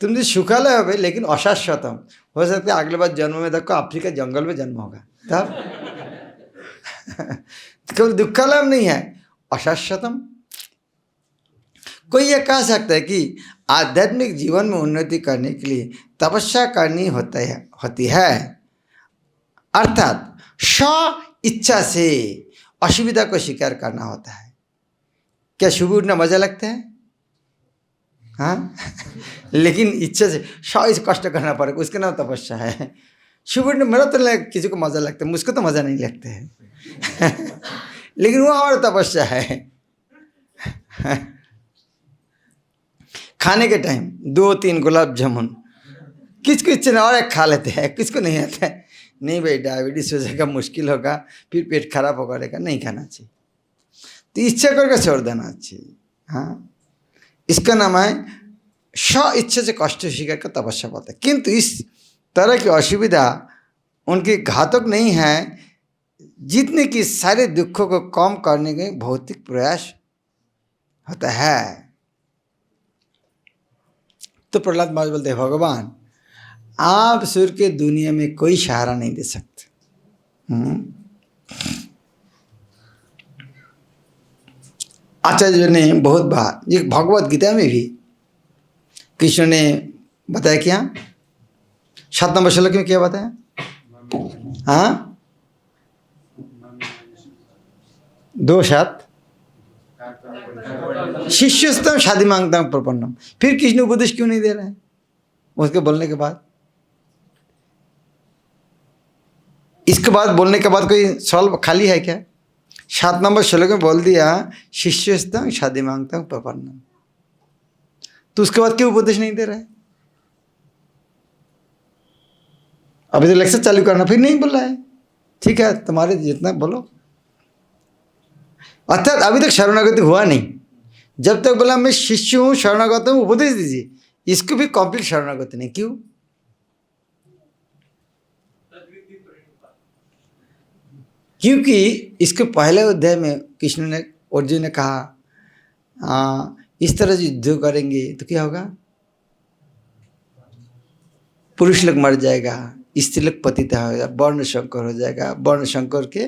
तुम जो सुखालय हो लेकिन अशाश्वतम हो सकता है अगले बार जन्म में देखो अफ्रीका जंगल में जन्म होगा तब कभी दुखालय नहीं है, अशाश्वतम। कोई ये कह सकता है कि आध्यात्मिक जीवन में उन्नति करने के लिए तपस्या करनी होती है, अर्थात स्व इच्छा से असुविधा को स्वीकार करना होता है। क्या सुबह उठना मजा लगता है? हाँ लेकिन इच्छा से स्व कष्ट करना पड़ेगा, उसका नाम तपस्या है। सुबह उठना मेरा तो किसी को मजा लगता है, मुझको तो मजा नहीं लगता है लेकिन वो हमारा तपस्या है। खाने के टाइम 2-3 गुलाब जामुन किसको इच्छा नहीं और एक खा लेते हैं, किसको नहीं आता है नहीं भाई डायबिटीज हो जाएगा, मुश्किल होगा, फिर पेट खराब होगा, नहीं खाना चाहिए। तो इच्छा करके छोड़ देना चाहिए। हाँ इसका नाम है स्व इच्छा से कष्ट स्वीकार का तपस्या बोलते हैं। किंतु इस तरह की असुविधा उनकी घातक नहीं है जितने कि सारे दुखों को कम करने के भौतिक प्रयास होता है। तो प्रहलाद महाराज बोलते हैं भगवान आप सूर्य के दुनिया में कोई सहारा नहीं दे सकते। आचार्य ने बहुत बार ये भगवत गीता में भी कृष्ण ने बताया क्या 7 नंबर श्लोक में क्या बताया? हाँ 2:7 शिष्यस्तम शादी मांगता हूँ प्रपन्नम। फिर कृष्ण उपदेश क्यों नहीं दे रहे हैं उसके बोलने के बाद? इसके बाद बोलने के बाद कोई सवाल खाली है क्या? 7 नंबर श्लोक में बोल दिया शिष्यस्तम शादी मांगता प्रपन्नम। तो उसके बाद क्यों उपदेश नहीं दे रहा है? अभी तो लेक्चर चालू करना, फिर नहीं बोल रहा है। ठीक है, तुम्हारे जितना बोलो। अर्थात अभी तक शरणागति हुआ नहीं। जब तक बोला मैं शिष्य हूं, शरणागत हूं, उपदेश दीजिए, इसको भी कंप्लीट शरणागति नहीं। क्यों? क्योंकि इसके पहले अध्याय में कृष्ण ने, अर्जुन ने कहा इस तरह से युद्ध करेंगे तो क्या होगा? पुरुष लोग मर जाएगा, स्त्री लोग पतिता हो जाएगा, वर्ण संकर हो जाएगा, वर्ण संकर के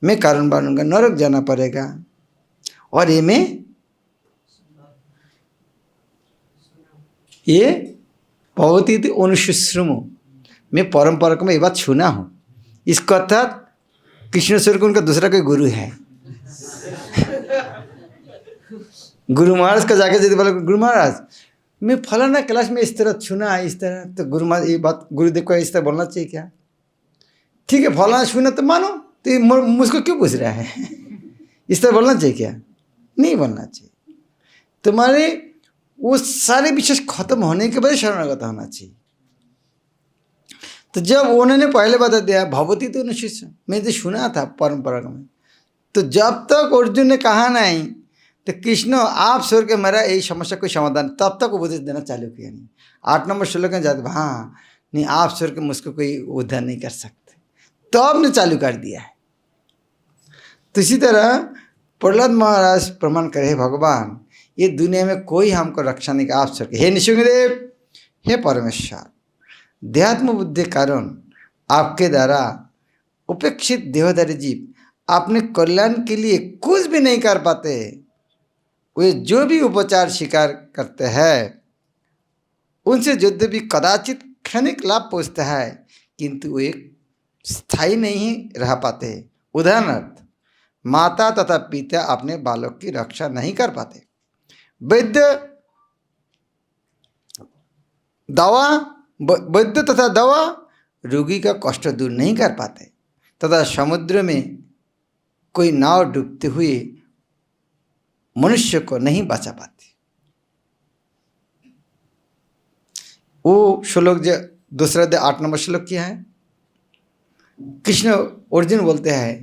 मैं कारण बनूंगा, नरक जाना पड़ेगा। और ये बहुत ही अनुशुश्रुम, मैं परंपरा को मैं ये बात सुना हूँ। इसका अर्थात कृष्णेश्वर को उनका दूसरा कोई गुरु है। गुरु महाराज का जाके यदि बोला गुरु महाराज मैं फलाना क्लास में इस तरह सुना है, इस तरह, तो गुरु महाराज ये बात गुरुदेव को इस तरह बोलना चाहिए क्या? ठीक है, फलाना सुना तो मानो, तो ये मुझको क्यों पूछ रहा है? इस तरह बोलना चाहिए क्या? नहीं बोलना चाहिए। तुम्हारे वो सारे विशेष खत्म होने के बाद शरणागत होना चाहिए। तो जब उन्होंने पहले बता दिया भगवती तो निश्चित, मैं तो सुना था परंपरा में, तो जब तक अर्जुन ने कहा नहीं तो कृष्ण आप स्वर के मेरा यही समस्या कोई समाधान, तब तक उपदेश देना चालू किया नहीं। 8 नंबर श्लोक में जाते हाँ नहीं आप स्वर के मुझको कोई उद्धार नहीं कर सकते, तो आपने चालू कर दिया है। तो इसी तरह प्रहलाद महाराज प्रमाण करे भगवान ये दुनिया में कोई हमको रक्षा नहीं कर आप स्वर के। हे निशुंगदेव, हे परमेश्वर, देहात्म बुद्धि कारण आपके द्वारा उपेक्षित देहधारी जीव अपने कल्याण के लिए कुछ भी नहीं कर पाते। वे जो भी उपचार स्वीकार करते हैं उनसे युद्ध भी कदाचित क्षणिक लाभ पहुँचता है, किंतु वे स्थायी नहीं रह पाते। उदाहरणार्थ माता तथा पिता अपने बालक की रक्षा नहीं कर पाते। वैद्य तथा दवा रोगी का कष्ट दूर नहीं कर पाते, तथा समुद्र में कोई नाव डूबते हुए मनुष्य को नहीं बचा पाते। वो श्लोक जो दूसरा 8 नंबर श्लोक क्या है? कृष्ण अर्जुन बोलते हैं,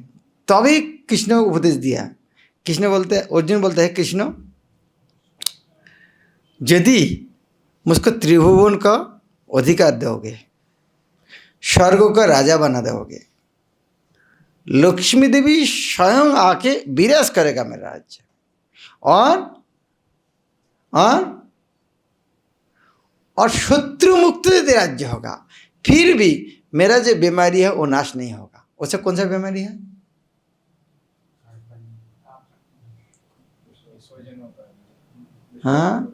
तभी कृष्ण को उपदेश दिया। कृष्ण बोलते हैं, अर्जुन बोलते हैं कृष्ण यदि मुझको त्रिभुवन का अधिकार दोगे, स्वर्ग का राजा बना दोगे, लक्ष्मी देवी स्वयं आके विराज करेगा मेरा राज्य, और शत्रु मुक्त यदि राज्य होगा, फिर भी मेरा जो बीमारी है वो नाश नहीं होगा। उससे कौन सा बीमारी है? हाँ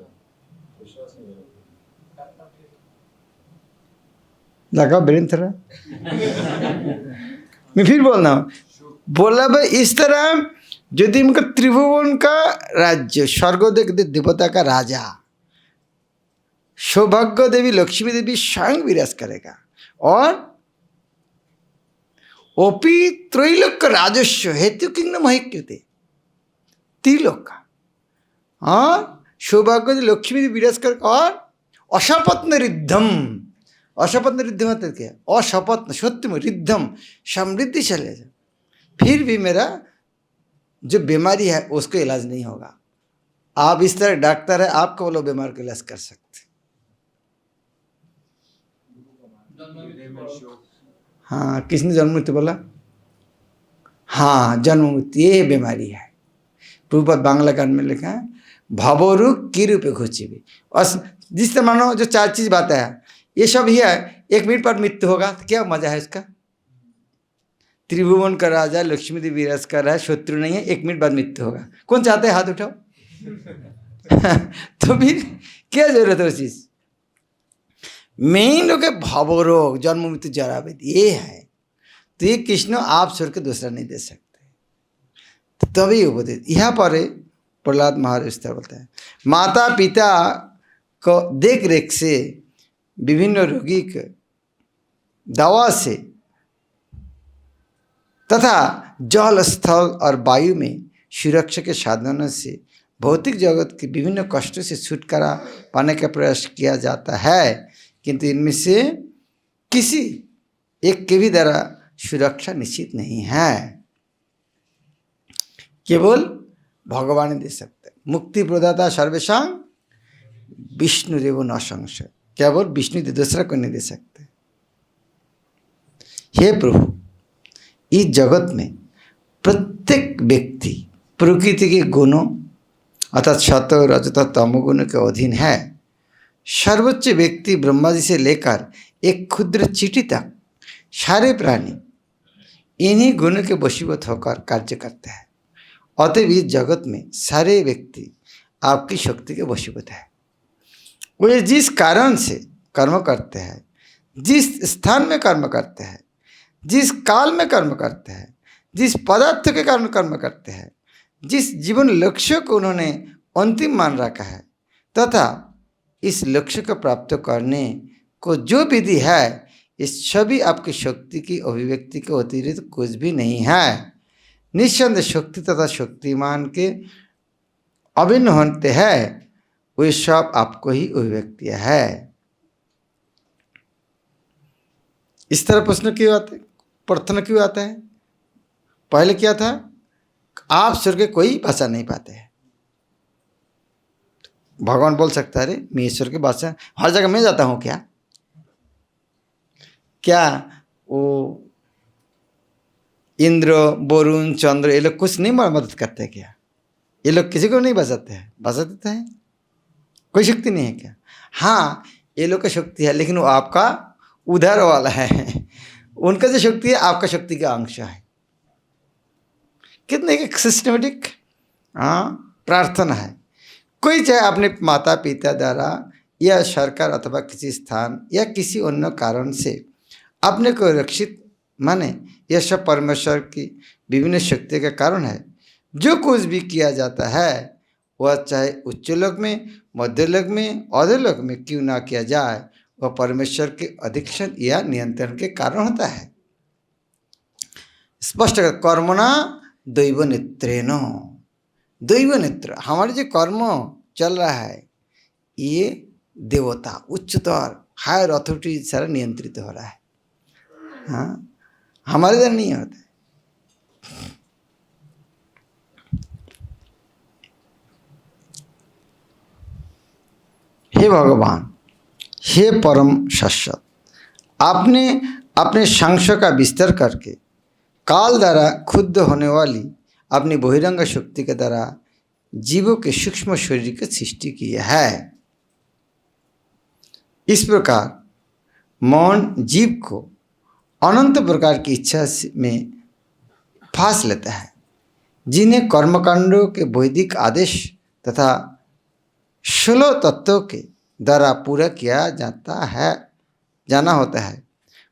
लगा ब्रेन थोड़ा। मैं फिर बोल रहा हूँ, बोला भाई इस तरह यदि उनका त्रिभुवन का राज्य, स्वर्ग देवता का राजा, सौभाग्य देवी लक्ष्मी देवी स्वयं विराज करेगा, और ओपी त्रैलोक का राजस्व हेतु किंगडम है क्यों त्रिलोक का, और सौभाग्य देवी लक्ष्मी देवी विराज करेगा, और अशपत्न रिद्धम, अशपत्न रिद्धम मतलब क्या? अशपत्न सत्य में रिद्धम समृद्धि चले जाए, फिर भी मेरा जो बीमारी है उसको इलाज नहीं होगा। आप इस तरह डॉक्टर है, आपको वो लोग बीमार का इलाज कर सकते। हाँ किसने जन्म मृत्यु बोला? हाँ जन्म मृत्यु ये बीमारी है। प्रभुपाद बांग्ला कांड में लिखा है भवरु की रूपे घुची भी, और जिस तरह मानो जो 4 चीज बातें हैं ये सब ही है। 1 मिनट बाद मृत्यु होगा तो क्या मजा है इसका? त्रिभुवन का राजा लक्ष्मी देवी विराज कर रहा है, शत्रु नहीं है, 1 मिनट बाद मृत्यु होगा। कौन चाहते हैं? हाथ उठाओ। तो फिर क्या जरूरत है उस चीज? मेन लोग है भवरोग, जन्म मृत्यु जरा व्याधि, ये है। तो ये कृष्ण आप स्वर के दूसरा नहीं दे सकते। तो तभी उपदेश यहाँ पर प्रहलाद महाराज बोलते हैं माता पिता को देख रेख से, विभिन्न रोगी के दवा से, तथा जल, स्थल और वायु में सुरक्षा के साधनों से भौतिक जगत के विभिन्न कष्टों से छुटकारा पाने का प्रयास किया जाता है, किंतु इनमें से किसी एक के भी द्वारा सुरक्षा निश्चित नहीं है। केवल भगवान ही दे सकते हैं। मुक्ति प्रदाता सर्वेशां विष्णुदेव न संशय, केवल विष्णु दे, दूसरा कोई नहीं दे सकते। हे प्रभु, इस जगत में प्रत्येक व्यक्ति प्रकृति के गुणों अर्थात सत्व, रजत, तमोगुण के अधीन है। सर्वोच्च व्यक्ति ब्रह्मा जी से लेकर एक क्षुद्र चींटी तक सारे प्राणी इन्हीं गुणों के वशीभूत होकर कार्य करते हैं। अतएव इस जगत में सारे व्यक्ति आपकी शक्ति के वशीभूत है। वे जिस कारण से कर्म करते हैं, जिस स्थान में कर्म करते हैं, जिस काल में कर्म करते हैं, जिस पदार्थ के कारण कर्म करते हैं, जिस जीवन लक्ष्य को उन्होंने अंतिम मान रखा है तथा इस लक्ष्य को प्राप्त करने को जो विधि है, इस सभी आपकी शक्ति की अभिव्यक्ति के अतिरिक्त कुछ भी नहीं है। निस्संदेह शक्ति तथा शक्तिमान के अभिन्न होते हैं, वे सब आपको ही अभिव्यक्तियाँ है। इस तरह प्रश्न क्यों आते, प्रार्थना क्यों आता है? पहले क्या था, आप ईश्वर के कोई भाषा नहीं पाते हैं। भगवान बोल सकता है, अरे मैं ईश्वर की भाषा हर जगह मैं जाता हूँ क्या? क्या वो इंद्र, वरुण, चंद्र ये लोग कुछ नहीं मदद करते क्या? ये लोग किसी को नहीं बचाते हैं? बचा देते हैं। कोई शक्ति नहीं है क्या? हाँ, ये लोग का शक्ति है, लेकिन वो आपका उधर वाला है। उनका जो शक्ति है आपका शक्ति का अंश है। कितने एक सिस्टमेटिक प्रार्थना है। कोई चाहे अपने माता पिता द्वारा या सरकार अथवा किसी स्थान या किसी अन्य कारण से अपने को रक्षित माने, यह सब परमेश्वर की विभिन्न शक्ति का कारण है। जो कुछ भी किया जाता है वह चाहे उच्च लोक में, मध्य लोक में, अधोलोक में क्यों ना किया जाए, वह परमेश्वर के अधिक्षण या नियंत्रण के कारण होता है। स्पष्ट कर, कर्मणा दैव नेत्रेण, दैव नेत्र, हमारे जो कर्म चल रहा है ये देवता उच्चतर हायर अथॉरिटी सारा नियंत्रित हो रहा है। हाँ, हमारे इधर नहीं होता है। हे भगवान, हे परम शाश्वत, आपने अपने सांख्य का विस्तार करके काल द्वारा क्षुब्ध होने वाली अपनी बहिरंग शक्ति के द्वारा जीवों के सूक्ष्म शरीर की सृष्टि की है। इस प्रकार मौन जीव को अनंत प्रकार की इच्छा में फांस लेता है, जिन्हें कर्मकांडों के वैदिक आदेश तथा 16 तत्वों के द्वारा पूरा किया जाता है, जाना होता है।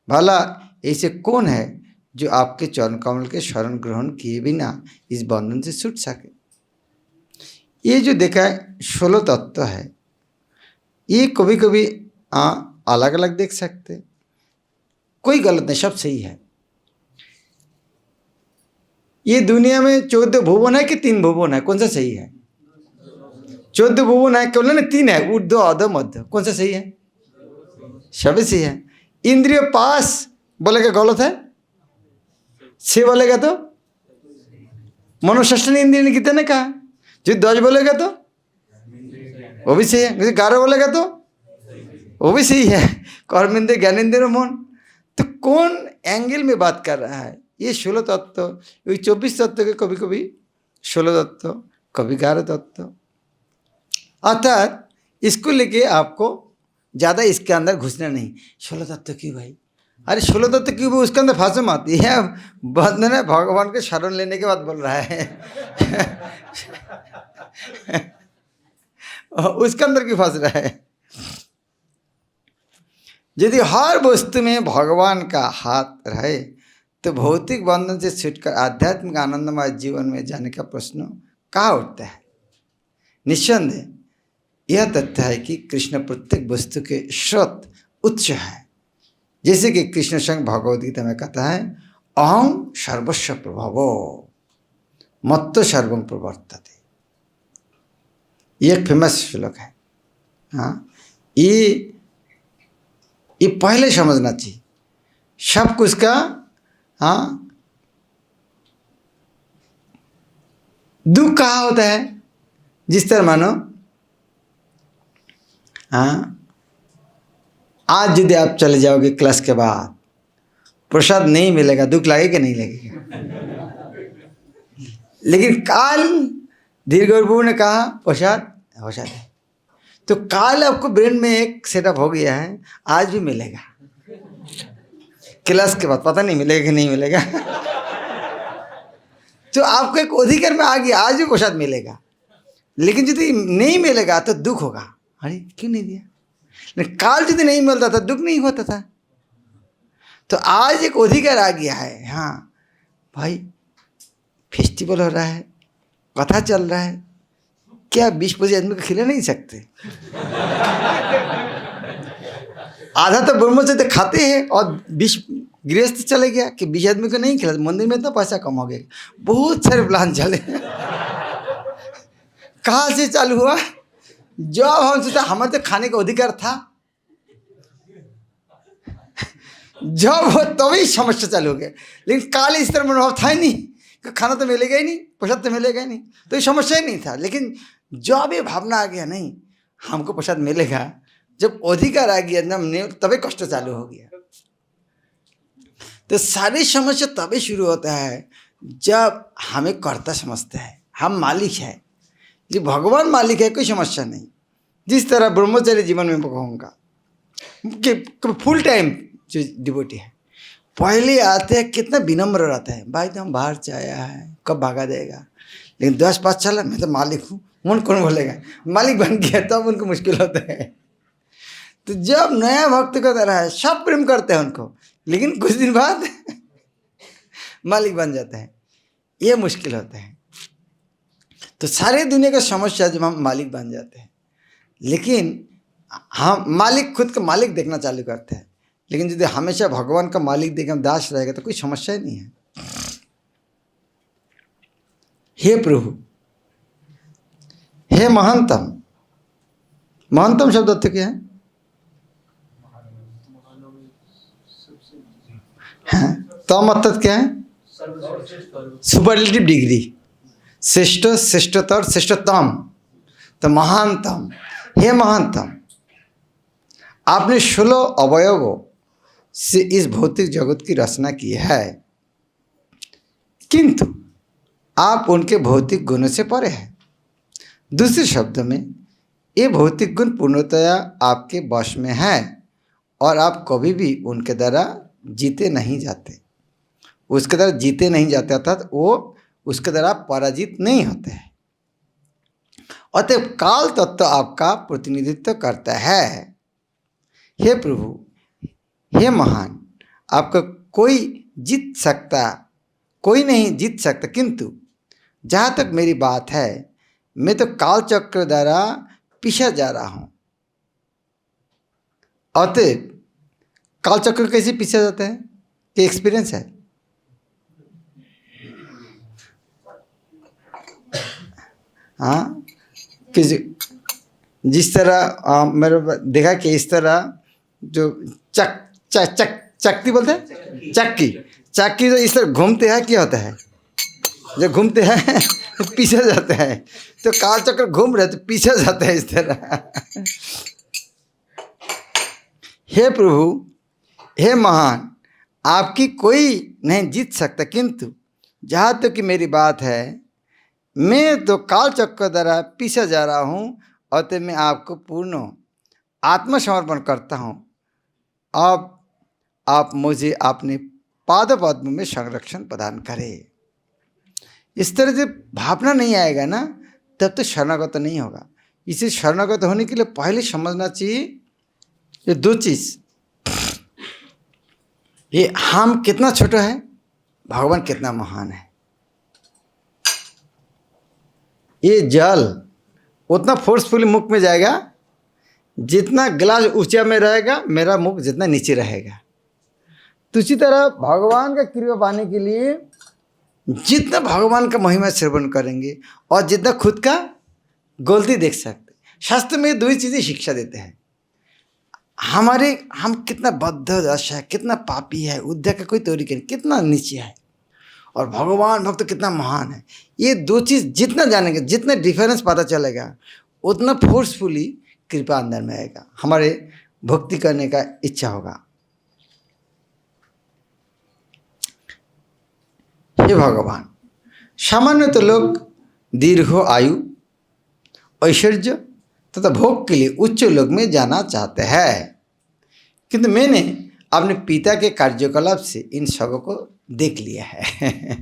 भला ऐसे कौन है जो आपके चरण कमल के शरण ग्रहण किए बिना इस बंधन से छूट सके? ये जो देखा है 16 तत्व है, ये कभी कभी अलग अलग देख सकते, कोई गलत नहीं, सब सही है। ये दुनिया में 14 भुवन है कि 3 भुवन है, कौन सा सही है? 14 भुवन है केवल ना, 3 है, ऊर्ध्व अधो मध्य, कौन सा सही है? सभी सही है। इंद्रिय पास बोलेगा गलत है, 6 बोलेगा तो मनोषष्टन इंद्रिय ने कितने कहा? जो 10 बोलेगा तो वो भी सही है, 11 बोलेगा तो वो भी सही है। कर्मेंद्र, ज्ञानेंद्र, मन, तो कौन एंगल में बात कर रहा है? ये 16 तत्व, ये 24 तत्व के कभी कभी 16 तत्व, कभी 11 तत्व। अर्थात इसको लेके आपको ज़्यादा इसके अंदर घुसना नहीं। 16 तत्व क्यों भाई? अरे 16 तत्व क्यों भाई? उसके अंदर फांसे मत। यह बंधन है भगवान के शरण लेने के बाद बोल रहा है। उसके अंदर क्यों फंस रहा है? यदि हर वस्तु में भगवान का हाथ रहे तो भौतिक बंधन से छूटकर आध्यात्मिक आनंदमय जीवन में जाने का प्रश्न कहाँ उठता है? निस्संदेह यह तथ्य है कि कृष्ण प्रत्येक वस्तु के स्रोत उच्च है। जैसे कि कृष्ण संग भगवद गीता में कहता है, अहम सर्वस्व प्रभवो मत्तो सर्वं प्रवर्तते। ये एक फेमस श्लोक है। हाँ, ये पहले समझना चाहिए सब कुछ का। हाँ, दुख कहाँ होता है? जिस तरह मानो, हाँ, आज यदि आप चले जाओगे क्लास के बाद, प्रसाद नहीं मिलेगा, दुख लगेगा नहीं लगेगा? लेकिन काल दीर्घ ने कहा प्रसाद हो जाता है, तो काल आपको ब्रेन में एक सेटअप हो गया है, आज भी मिलेगा। क्लास के बाद पता नहीं मिलेगा कि नहीं मिलेगा। तो आपको एक अधिकार में आ गया, आज भी प्रसाद मिलेगा। लेकिन यदि नहीं मिलेगा तो दुख होगा, अरे क्यों नहीं दिया। लेकिन काल यदि नहीं मिलता था दुख नहीं होता था। तो आज एक अधिकार आ गया है। हाँ भाई, फेस्टिवल हो रहा है, कथा चल रहा है, क्या 20-25 आदमी को खिला नहीं सकते? आधा तो ब्रह्मचर्य खाते हैं और 20 गृहस्थ चले गया कि 20 आदमी को नहीं खिला। मंदिर में इतना पैसा कम हो गया, बहुत सारे प्लान चले। कहाँ से चालू हुआ? जब हम सोचा हमारे तो खाने का अधिकार था, जब हो तभी समस्या चालू हो गया। लेकिन काल इस तरह मनोभाव था ही नहीं कि खाना तो मिलेगा ही नहीं, प्रसाद तो मिलेगा ही नहीं, तो ये समस्या ही नहीं था। लेकिन जब ये भावना आ गया नहीं हमको प्रसाद मिलेगा, जब अधिकार आ गया ना, तभी कष्ट चालू हो गया। तो सारी समस्या तभी शुरू होता है जब हमें कर्ता समझते हैं, हम मालिक है। जी भगवान मालिक है, कोई समस्या नहीं। जिस तरह ब्रह्मचर्य जीवन में कहूँगा कि फुल टाइम जो डिवोटी है, पहले आते हैं कितना विनम्र रहता है, भाई तो हम बाहर से आया है, कब भागा देगा। लेकिन 10 चला, मैं तो मालिक हूँ, मन कौन बोलेगा? मालिक बन गया तब उनको मुश्किल होता है। तो जब नया भक्त का तरह है, सब प्रेम करते हैं उनको, लेकिन कुछ दिन बाद मालिक बन जाते हैं, ये मुश्किल होता है। तो सारे दुनिया का समस्या जब हम मालिक बन जाते हैं, लेकिन हम मालिक खुद का मालिक देखना चालू करते हैं। लेकिन यदि हमेशा भगवान का मालिक देख हम दास रहेगा तो कोई समस्या ही नहीं है। हे प्रभु, हे महंतम। महंतम शब्द अर्थ क्या है? हाँ, तो मतलब क्या है? सुपरलेटिव डिग्री, श्रेष्ठ, श्रेष्ठतर, श्रेष्ठतम। तो महानतम, हे महानतम, आपने 16 अवयवों से इस भौतिक जगत की रचना की है, किंतु आप उनके भौतिक गुणों से परे हैं। दूसरे शब्दों में, ये भौतिक गुण पूर्णतया आपके वश में है और आप कभी भी उनके द्वारा जीते नहीं जाते। उसके द्वारा जीते नहीं जाते अर्थात वो उसके द्वारा पराजित नहीं होते हैं। अतः काल तत्व आपका प्रतिनिधित्व करता है। हे प्रभु, हे महान, आपका कोई नहीं जीत सकता, किंतु जहाँ तक मेरी बात है, मैं तो काल चक्र द्वारा पीछा जा रहा हूँ। अतः काल चक्र कैसे पीछा जाता है? क्या एक्सपीरियंस है? हाँ, कि जिस तरह मेरे देखा कि इस तरह जो चक्की बोलते हैं, चक्की जो इस तरह घूमते हैं, क्या होता है? जब घूमते हैं तो पीछे जाता है। तो काल चक्र घूम रहे तो पीछे जाता है इस तरह। हे प्रभु, हे महान, आपकी कोई नहीं जीत सकता, किंतु जहाँ तक कि मेरी बात है, मैं तो काल चक्र द्वारा पीछे जा रहा हूँ। अतः मैं आपको पूर्ण आत्मसमर्पण करता हूँ। अब आप मुझे अपने पाद पद्म में संरक्षण प्रदान करें। इस तरह से भावना नहीं आएगा ना, तब तो शरणागत नहीं होगा। इसे शरणागत होने के लिए पहले समझना चाहिए ये 2 चीज़। ये हम कितना छोटा है, भगवान कितना महान है। ये जल उतना फोर्सफुली मुख में जाएगा जितना गिलास ऊंचा में रहेगा, मेरा मुख जितना नीचे रहेगा। तो इसी तरह भगवान का कृपा पाने के लिए जितना भगवान का महिमा श्रवण करेंगे और जितना खुद का गलती देख सकते, शास्त्र में दो ही चीज़ें शिक्षा देते हैं, हम कितना बद्ध दशा है, कितना पापी है, उद्धार का कोई तरीका नहीं, कितना नीचे है, और भगवान भक्त कितना महान है। ये दो चीज़ जितना जानेंगे, जितना डिफरेंस पता चलेगा, उतना फोर्सफुली कृपा अंदर में आएगा, हमारे भक्ति करने का इच्छा होगा। हे भगवान, सामान्य तो लोग दीर्घ आयु, ऐश्वर्य तथा भोग के लिए उच्च लोक में जाना चाहते हैं, किंतु मैंने अपने पिता के कार्यकलाप से इन सबों को देख लिया है।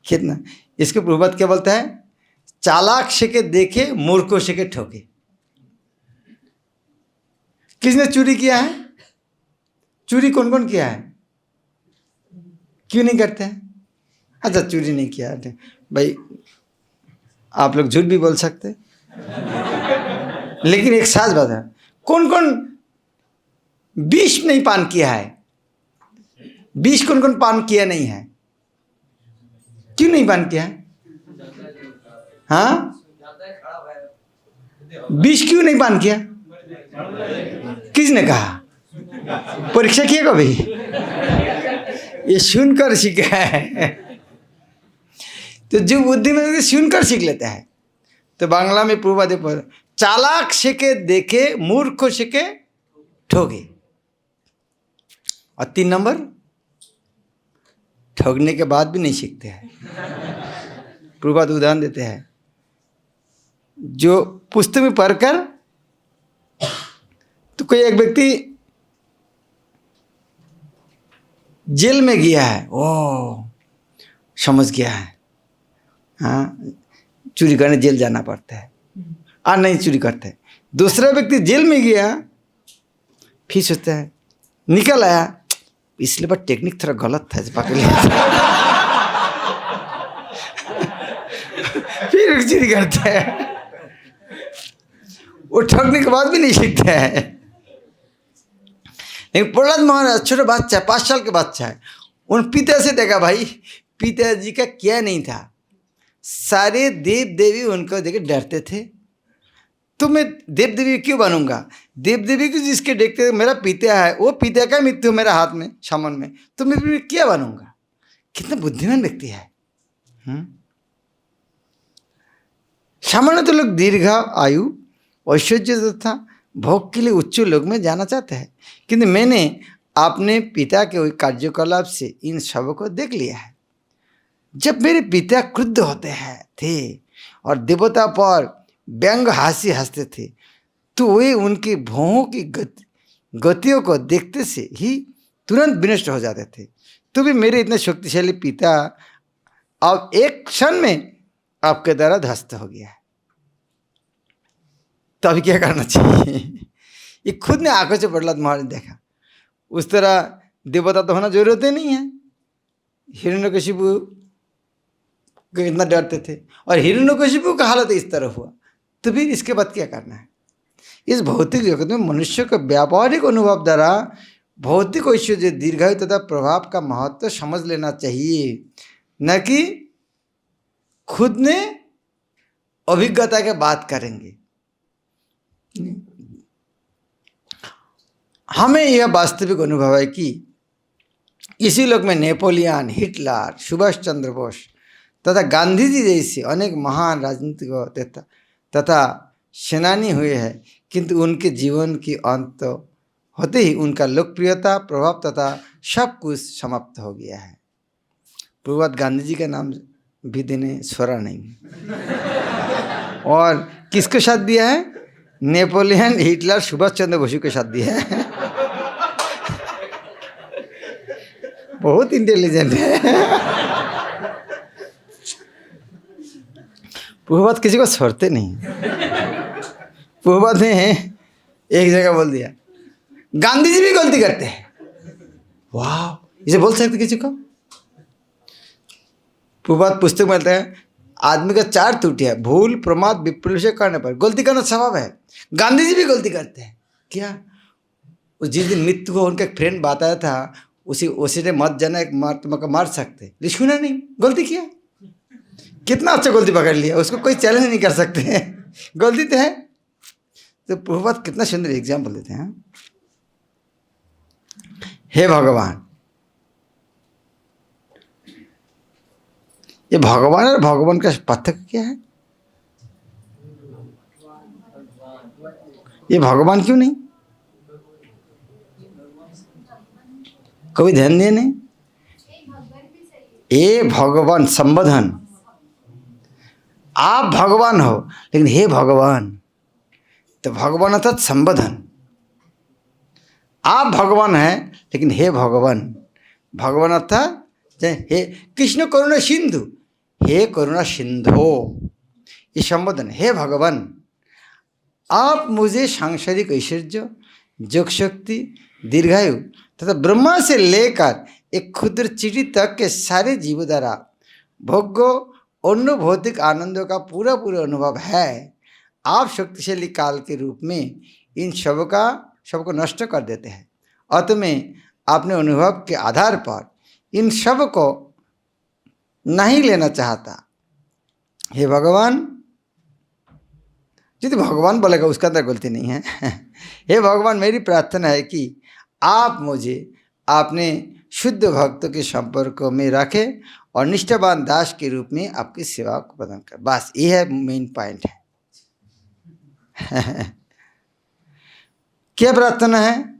कितना इसके पूर्वत क्या बोलता है? चालाक से के देखे, मूर्खों से के ठोके। किसने चोरी किया है? चोरी कौन कौन किया है? क्यों नहीं करते हैं? अच्छा, चोरी नहीं किया भाई, आप लोग झूठ भी बोल सकते, लेकिन एक साच बात है, कौन कौन विष नहीं पान किया है? विष कौन कौन पान किया नहीं है? क्यों नहीं पान किया है? हाँ, विष क्यों नहीं पान किया? किसने कहा? परीक्षा किया कभी? ये सुनकर सीखा है। तो जो बुद्धि में सुनकर सीख लेता है। तो बांग्ला में पूर्वादे पर चालाक से के देखे, मूर्ख से के ठोके। और 3 नंबर, ठगने के बाद भी नहीं सीखते हैं। पूर्वाद उदाहरण देते हैं, जो पुस्तक में पढ़कर, तो कोई एक व्यक्ति जेल में गया है, ओ समझ गया है, हाँ चोरी करने जेल जाना पड़ता है, और नहीं चोरी करते। दूसरा व्यक्ति जेल में गया, फिर सोचता है, निकल आया, इसलिए बात टेक्निक थोड़ा गलत था, पकड़ लिया। फिर चोरी करता है, वो ठगने के बाद भी नहीं सीखता है। लेकिन प्रहलाद महाराज छोटा बच्चा, 5 साल के बच्चा है, उन पिता से देखा, भाई पिताजी का क्या नहीं था, सारे देव देवी उनको देखे डरते थे। तो मैं देव देवी क्यों बनूंगा? देव देवी को जिसके देखते मेरा पिता है, वो पिता का मृत्यु मेरा हाथ में, सामन में, तो मैं क्या बनूंगा? कितना बुद्धिमान व्यक्ति है। सामान्य तो लोग दीर्घ आयु, ऐश्वर्य तथा भोग के लिए उच्च लोक में जाना चाहते हैं, किंतु मैंने अपने पिता के कार्यकलाप से इन सबों को देख लिया है। जब मेरे पिता क्रुद्ध होते हैं थे और देवता पर व्यंग हास्य हंसते थे, तो वे उनके भौहों की गतियों को देखते से ही तुरंत विनष्ट हो जाते थे। तो भी मेरे इतने शक्तिशाली पिता अब एक क्षण में आपके द्वारा ध्वस्त हो गया है। तो अभी क्या करना चाहिए? ये खुद ने आंखों से प्रहलाद महाराज ने देखा। उस तरह देवता तो होना जरूरत ही नहीं है। हिरण्यकशिपु को इतना डरते थे और हिरण्यकशिपु का हालत इस तरह हुआ, तो फिर इसके बाद क्या करना है? इस भौतिक जगत में मनुष्य को व्यावहारिक अनुभव द्वारा भौतिक ऐश्वर्य, दीर्घायु तथा प्रभाव का महत्व समझ लेना चाहिए, न कि खुद ने अभिज्ञता के बात करेंगे। हमें यह वास्तविक अनुभव है कि इसी लोक में नेपोलियन, हिटलर, सुभाष चंद्र बोस तथा गांधी जी जैसे अनेक महान राजनीतिक तथा सेनानी हुए हैं, किंतु उनके जीवन की अंत होते ही उनका लोकप्रियता, प्रभाव तथा सब कुछ समाप्त हो गया है। पूर्वत गांधी जी का नाम भी देने छोड़ा नहीं। और किसके साथ दिया है? नेपोलियन, हिटलर, सुभाष चंद्र बोस के साथ दिया है। बहुत इंटेलिजेंट है। पूर्वत किसी को छोड़ते नहीं। पूर्वत ने एक जगह बोल दिया, गांधी जी भी गलती करते हैं। वाह, इसे बोल सकते किसी को? पूर्वत पुस्तक में कहते हैं, आदमी का 4 त्रुटियां, भूल, प्रमाद, विप्लव करने पर गलती करना स्वभाव है। गांधी जी भी गलती करते हैं। क्या? उस जिस दिन मृत्यु को उनका एक फ्रेंड बताया था, उसी ने मत जाना, एक मार तुमको मार सकते, लेकिन सुना नहीं, गलती किया। कितना अच्छा गलती पकड़ लिया, उसको कोई चैलेंज नहीं कर सकते हैं, गलती तो है। तो प्रभुपाद कितना सुंदर एग्जाम्पल देते हैं। हे भगवान, ये भगवान और भगवान का पार्थक्य क्या है? ये भगवान क्यों नहीं? कभी ध्यान दिए नहीं? ये भगवान संबोधन, आप भगवान हो लेकिन हे भगवान, तो भगवान अर्थात संबोधन। आप भगवान हैं लेकिन हे भगवान, भगवान अर्थात हे कृष्ण करुणा सिंधु, हे करुणा सिंधु, ये संबोधन। हे भगवान, आप मुझे सांसारिक ऐश्वर्य, योग शक्ति, दीर्घायु तथा ब्रह्मा से लेकर एक क्षुद्र चीटी तक के सारे जीवों द्वारा भोग्य अन्य भौतिक आनंदों का पूरा अनुभव है। आप शक्तिशाली काल के रूप में इन सबको नष्ट कर देते हैं। अत में अपने अनुभव के आधार पर इन सब को नहीं लेना चाहता। हे भगवान, यदि भगवान बोलेगा उसका अंदर गलती नहीं है। हे भगवान, मेरी प्रार्थना है कि आप मुझे अपने शुद्ध भक्तों के संपर्क में रखें और निष्ठावान दास के रूप में आपकी सेवा को प्रदान कर। बस ये है मेन पॉइंट है। क्या प्रार्थना है?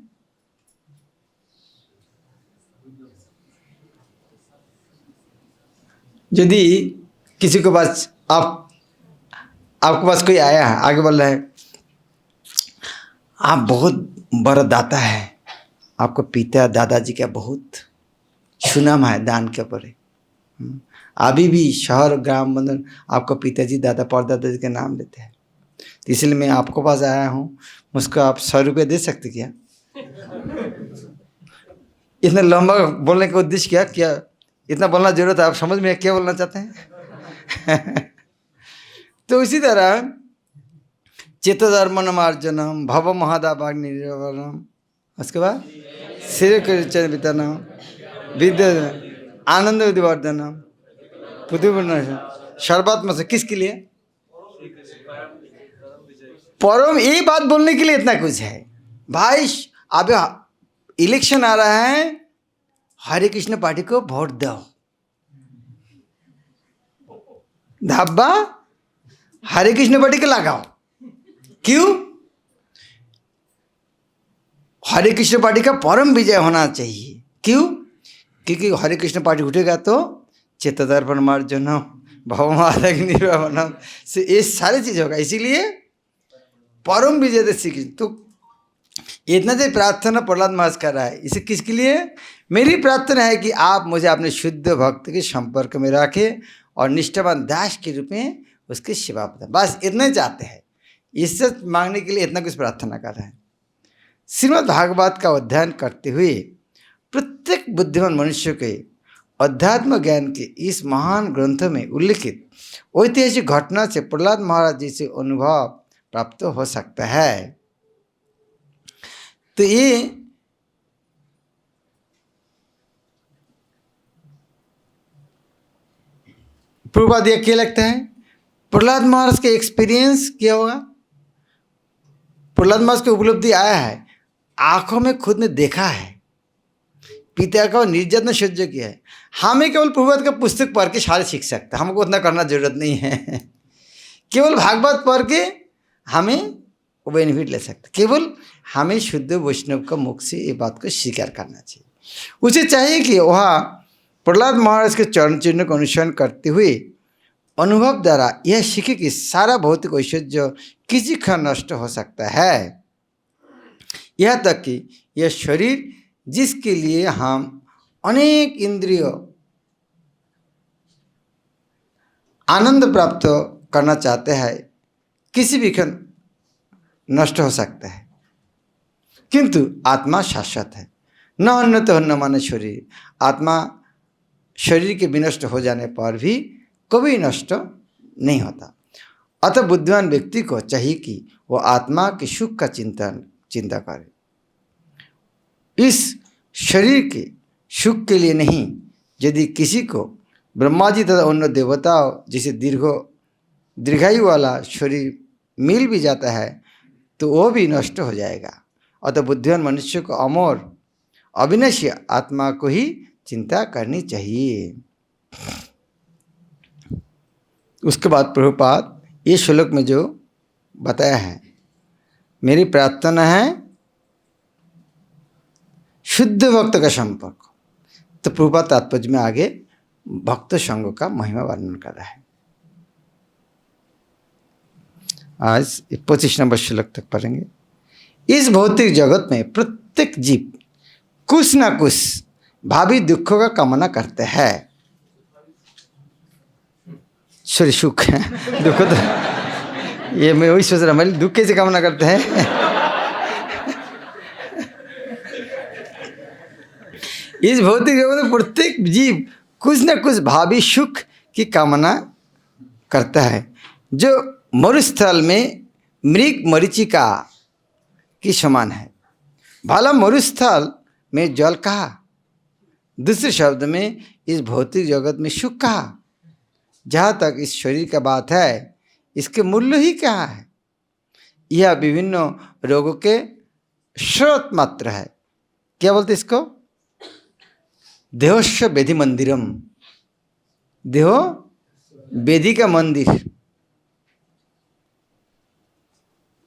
यदि किसी के पास आपके पास कोई आया है, आगे बोल रहा है आप बहुत बड़ा दाता है, आपको पिता दादाजी का बहुत सुनाम है दान के ऊपर। अभी भी शहर ग्राम बंधन आपको पिताजी दादा परदादा के नाम लेते हैं। तो इसलिए मैं आपको पास आया हूँ, मुझको आप 100 रुपये दे सकते क्या? इतना लंबा बोलने का उद्देश्य क्या इतना बोलना जरूरत है? आप समझ में क्या बोलना चाहते हैं? तो इसी तरह चेतधर्मनमार्जनम भव महादाभाग निर्वरणम, उसके बाद श्री वितरणम विद्या आनंद विधिवर्धनम बुद्धिवर्धन सर्वात्मा से। किसके लिए? परम। ये बात बोलने के लिए इतना कुछ है भाई। अब इलेक्शन आ रहा है, हरे कृष्ण पार्टी को वोट दो। धब्बा हरे कृष्ण पार्टी को लगाओ। क्यों? हरे कृष्ण पार्टी का परम विजय होना चाहिए। क्यों? क्योंकि हरे कृष्ण पार्टी उठेगा तो चेतदर्पण मार्जनम भवमादक निर्वाणम से ये सारी चीज होगा। इसीलिए परम विजय दे श्री कृष्ण। तो इतना जो प्रार्थना प्रहलाद महाराज कर रहा है, इसे किसके लिए? मेरी प्रार्थना है कि आप मुझे अपने शुद्ध भक्त के संपर्क में रखें और निष्ठावान दास के रूप में उसकी सेवा करें। बस इतना चाहते हैं, इससे मांगने के लिए इतना कुछ प्रार्थना कर रहे हैं। श्रीमद् भागवत का अध्ययन करते हुए प्रत्येक बुद्धिमान मनुष्य के अध्यात्म ज्ञान के इस महान ग्रंथ में उल्लिखित ऐतिहासिक घटना से प्रहलाद महाराज जी से अनुभव प्राप्त हो सकता है। तो ये पूर्वाद क्या लगता है? प्रहलाद महाराज के एक्सपीरियंस क्या होगा? प्रहलाद महाराज की उपलब्धि आया है, आंखों में खुद ने देखा है, पिता का निर्यातना सह्य किया है। हमें केवल प्रभुपाद का पुस्तक पढ़ के सारे सीख सकते हैं, हमको उतना करना जरूरत नहीं है। केवल भागवत पढ़ के हमें वो बेनिफिट ले सकते। केवल हमें शुद्ध वैष्णव का मुख से ये बात को स्वीकार करना चाहिए। उसे चाहिए कि वह प्रहलाद महाराज के चरण चिन्ह को अनुसरण करते हुए अनुभव द्वारा यह सीखे कि सारा भौतिक ऐश्वर्य किसी क्षण नष्ट हो सकता है। यह तक कि यह शरीर जिसके लिए हम अनेक इंद्रियों आनंद प्राप्त करना चाहते हैं, किसी भी क्षण नष्ट हो सकता है, किंतु आत्मा शाश्वत है। न अन्न तो न माने शरीर। आत्मा शरीर के विनष्ट हो जाने पर भी कभी नष्ट नहीं होता। अतः बुद्धिमान व्यक्ति को चाहिए कि वो आत्मा के सुख का चिंता करे। इस शरीर के सुख के लिए नहीं। यदि किसी को ब्रह्मा जी तथा अन्य देवताओं जैसे दीर्घायु वाला शरीर मिल भी जाता है तो वो भी नष्ट हो जाएगा। अतः बुद्धिमान मनुष्य को अमर अविनाशी आत्मा को ही चिंता करनी चाहिए। उसके बाद प्रभुपाद ये श्लोक में जो बताया है, मेरी प्रार्थना है शुद्ध भक्त का संपर्क। तो प्रभुपाद तात्पर्य में आगे भक्त संघ का महिमा वर्णन कर रहा है। आज 25 नंबर श्लोक तक पढ़ेंगे। इस भौतिक जगत में प्रत्येक जीव कुछ ना कुछ भावी दुखों का कामना करते हैं। सॉरी, सुख दुख तो ये मैं वही सोच रहा, मैं दुख कैसे कामना करते हैं। इस भौतिक जगत में प्रत्येक जीव कुछ न कुछ भावी सुख की कामना करता है, जो मरुस्थल में मृग मरीचिका की समान है। भला मरुस्थल में जल कहा, दूसरे शब्द में इस भौतिक जगत में सुख कहा। जहाँ तक इस शरीर का बात है, इसके मूल्य ही क्या है। यह विभिन्न रोगों के स्रोत मात्र है। क्या बोलते इसको? देहोश्य वेदी मंदिरम, देहो वेदी का मंदिर।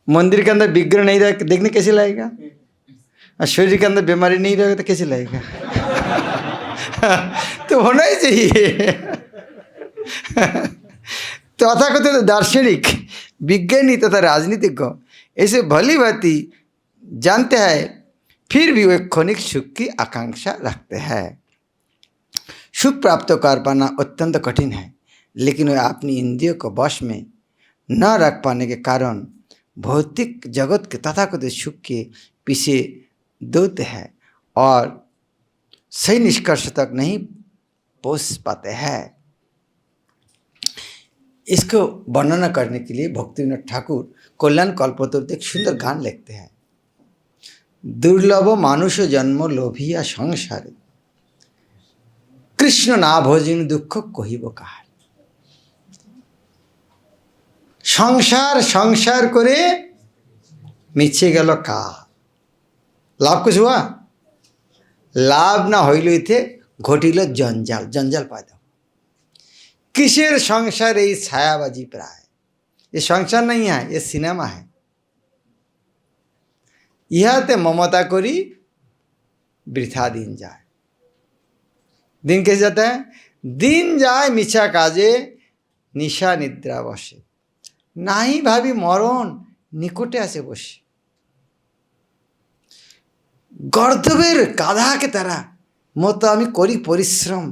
मंदिर के अंदर विग्रह नहीं रहे देखने कैसे लगेगा, और शरीर के अंदर बीमारी नहीं रहेगा तो कैसे लगेगा। तो होना ही चाहिए। तो तथाकथित दार्शनिक, विज्ञानी तथा राजनीतिज्ञ ऐसे भली भांति जानते हैं, फिर भी वे क्षणिक सुख की आकांक्षा रखते हैं। सुख प्राप्त कर पाना अत्यंत कठिन है, लेकिन वे अपनी इंद्रियों को वश में न रख पाने के कारण भौतिक जगत के तथाकथित सुख के पीछे दौड़ते हैं और सही निष्कर्ष तक नहीं पहुँच पाते हैं। इसको वर्णना करने के लिए भक्तिविनोद ठाकुर कल्याण कल्पतरु एक सुंदर गान लिखते हैं। दुर्लभ मानुष जन्म लोभिया संसारे, कृष्ण ना भोजिन दुख कहिब काहार। संसार संसार करे मिछे गेल का, लाभ कुछ हुआ? लाभ ना हईल इथे घटिल जंजाल, जंजाल पैदा। किसेर संसार ये छायाबाजी प्राय, ये संसार नहीं है, ये सिनेमा है। इहाते ममता करी वृथा दिन जाए। दिन कैसे जाता है? दिन जाए मिछा काजे निशा निद्रा बसे, नहीं भावी मरण निकटे आसे बसे। गर्दभेर गाधा के तरह मत आमी करी परिश्रम,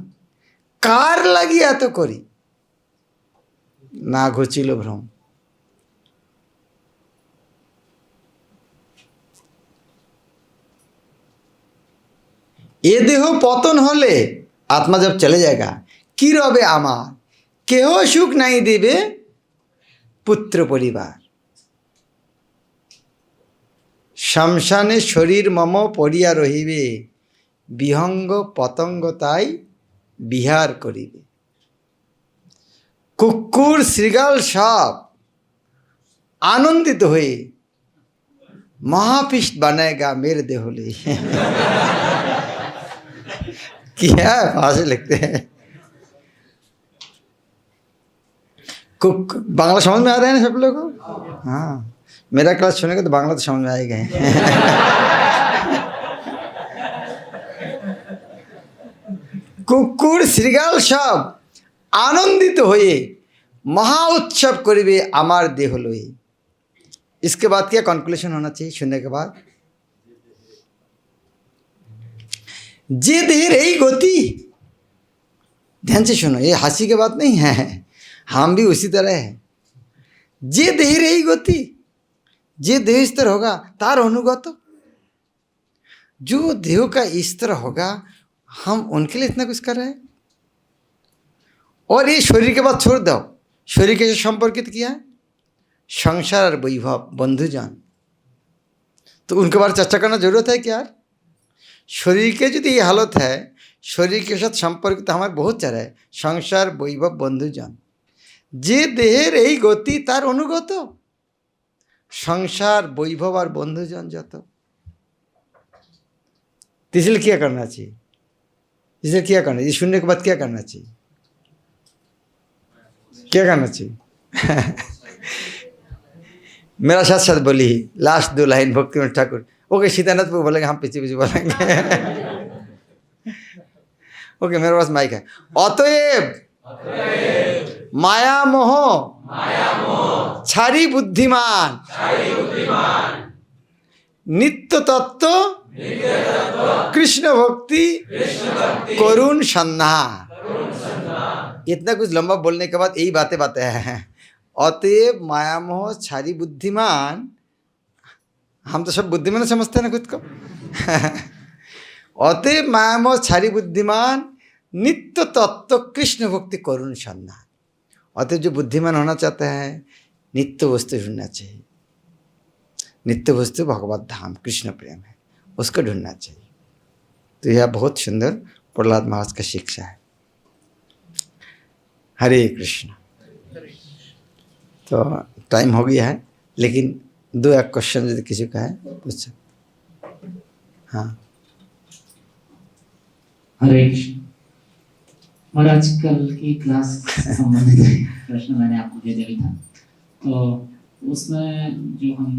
कार लगी एत करी ना घुचिल भ्रम। ये देह पतन होले आत्मा जब चले जाएगा, कि रबे आमार केह सुख नहीं देवे पुत्र परिवार। शमशाने शरीर मम पड़िया रहिबे, विहंग पतंग ताई बिहार करिबे। कुकुर श्रृगाल सब आनंदित हुए महाफिस्ट बनाएगा मेरे देहोले। क्या भाषा लिखते हैं। बांग्ला समझ में आ रहा है ना सब लोगों को? हाँ, मेरा क्लास सुनेगा तो बांग्ला तो समझ में आएगा। कुकुर श्रृगाल सब आनंदित हुए महा उत्सव करिबे आमार देह लई। इसके बाद क्या कंक्लूजन होना चाहिए सुनने के बाद? जे देह रही गति, ध्यान से सुनो, ये हंसी की बात नहीं है, हम भी उसी तरह है। जे देह रही गति, जे देह स्तर होगा तार अनुगत। जो देह का स्तर होगा हम उनके लिए इतना कुछ कर रहे हैं। और ये शरीर के बाद छोड़ दो, शरीर के संपर्कित किया है संसार और वैभव बंधुजन, तो उनके बारे चर्चा करना जरूरत है क्या? शरीर के यदि ये हालत है, শরীর के साथ সম্পর্কিত আমার বহুত চারা সংসার বৈভব বন্ধুজন যে দেহের এই গতি তার অনুগত संसार वैभव और बंधुजन जत इसलिए क्या करना चाहिए इसलिए क्या करना ये सुनने के बाद क्या करना चाहिए क्या करना चाहिए मेरा साथ साथ बोली last 2 line Bhaktivinoda Thakur okay Sitanath Prabhu बोलेंगे हम पीछे पीछे बोलेंगे ओके मेरे पास माइक है अतएव माया मोह ছাড়ি বুদ্ধিমান नित्य तत्व कृष्ण भक्ति करुण सन्नाह इतना कुछ लंबा बोलने के बाद यही बातें हैं अतएव मायामोह छाड़ी बुद्धिमान हम तो सब बुद्धिमान समझते हैं ना खुद को अतएव मायामोह छाड़ी बुद्धिमान नित्य तत्व कृष्ण भक्ति करुण सन्नाह अतएव जो बुद्धिमान होना चाहता है नित्य वस्तु ढूंढना चाहिए नित्य वस्तु भगवत धाम कृष्ण प्रेम है उसको ढूंढना चाहिए तो यह बहुत सुंदर प्रहलाद महाराज का शिक्षा है हरे कृष्ण तो टाइम हो गया है लेकिन 2-1 क्वेश्चन यदि किसी का है पूछ सकते हाँ हरे कृष्ण महाराज कल की क्लास से संबंधित प्रश्न मैंने आपको भेजा भी था तो उसमें जो हम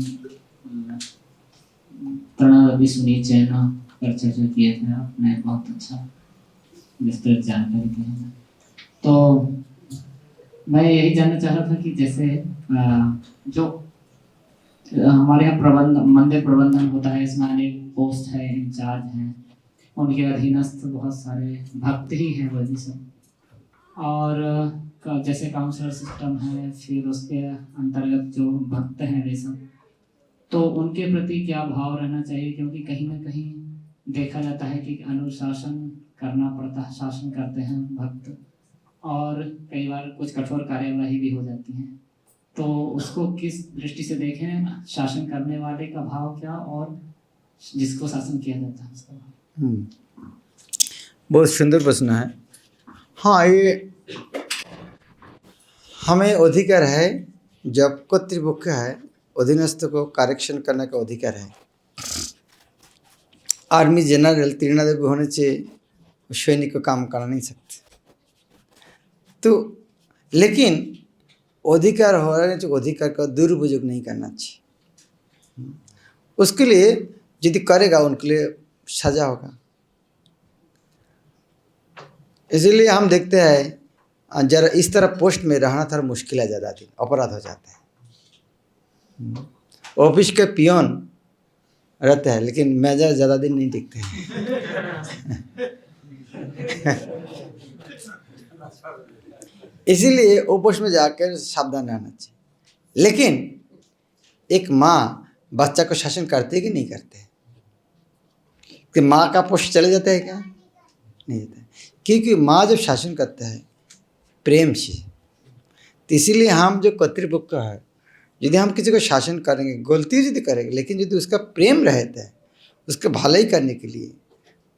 प्रणाली सुनी चैन पर चर्चा किए थे आपने बहुत अच्छा विस्तृत जानकारी दी है तो मैं यही जानना चाह रहा था कि जैसे जो हमारे यहाँ मंदिर प्रबंधन होता है इसमें अनेक पोस्ट है इंचार्ज हैं उनके अधीनस्थ बहुत सारे भक्त ही हैं वही सब और जैसे काउंसलर सिस्टम है फिर उसके अंतर्गत जो भक्त हैं वे सब तो उनके प्रति क्या भाव रहना चाहिए क्योंकि कहीं ना कहीं देखा जाता है कि अनुशासन करना पड़ता है शासन करते हैं भक्त और कई बार कुछ कठोर कार्यवाही भी हो जाती है तो उसको किस दृष्टि से देखें शासन करने वाले का भाव क्या और जिसको शासन किया जाता है उसका भाव बहुत सुंदर प्रश्न है हाँ ये हमें अधिकार है जब कर्तृपक्ष है अधीनस्थ को करेक्शन करने का अधिकार है आर्मी जनरल तीर्णादेवी होने से सैनिक को काम करा नहीं सकते तो लेकिन अधिकार हो रहा है जो अधिकार का दुरुपयोग नहीं करना चाहिए उसके लिए यदि करेगा उनके लिए सजा होगा इसीलिए हम देखते हैं जरा इस तरह पोस्ट में रहना थोड़ा मुश्किल है ज़्यादा दिन अपराध हो जाता है ऑफिस के पियोन रहते हैं लेकिन मैनेजर ज़्यादा दिन नहीं टिकते हैं इसीलिए वो पोस्ट में जाकर सावधान रहना चाहिए लेकिन एक माँ बच्चा को शासन करते है कि नहीं करते कि माँ का पोस्ट चले जाता है क्या नहीं जाता है क्योंकि माँ जब शासन करता है प्रेम से तो इसीलिए हम जो कर्तृपक्ष है यदि हम किसी को शासन करेंगे गलती यदि करेंगे लेकिन यदि उसका प्रेम रहता है उसका भलाई करने के लिए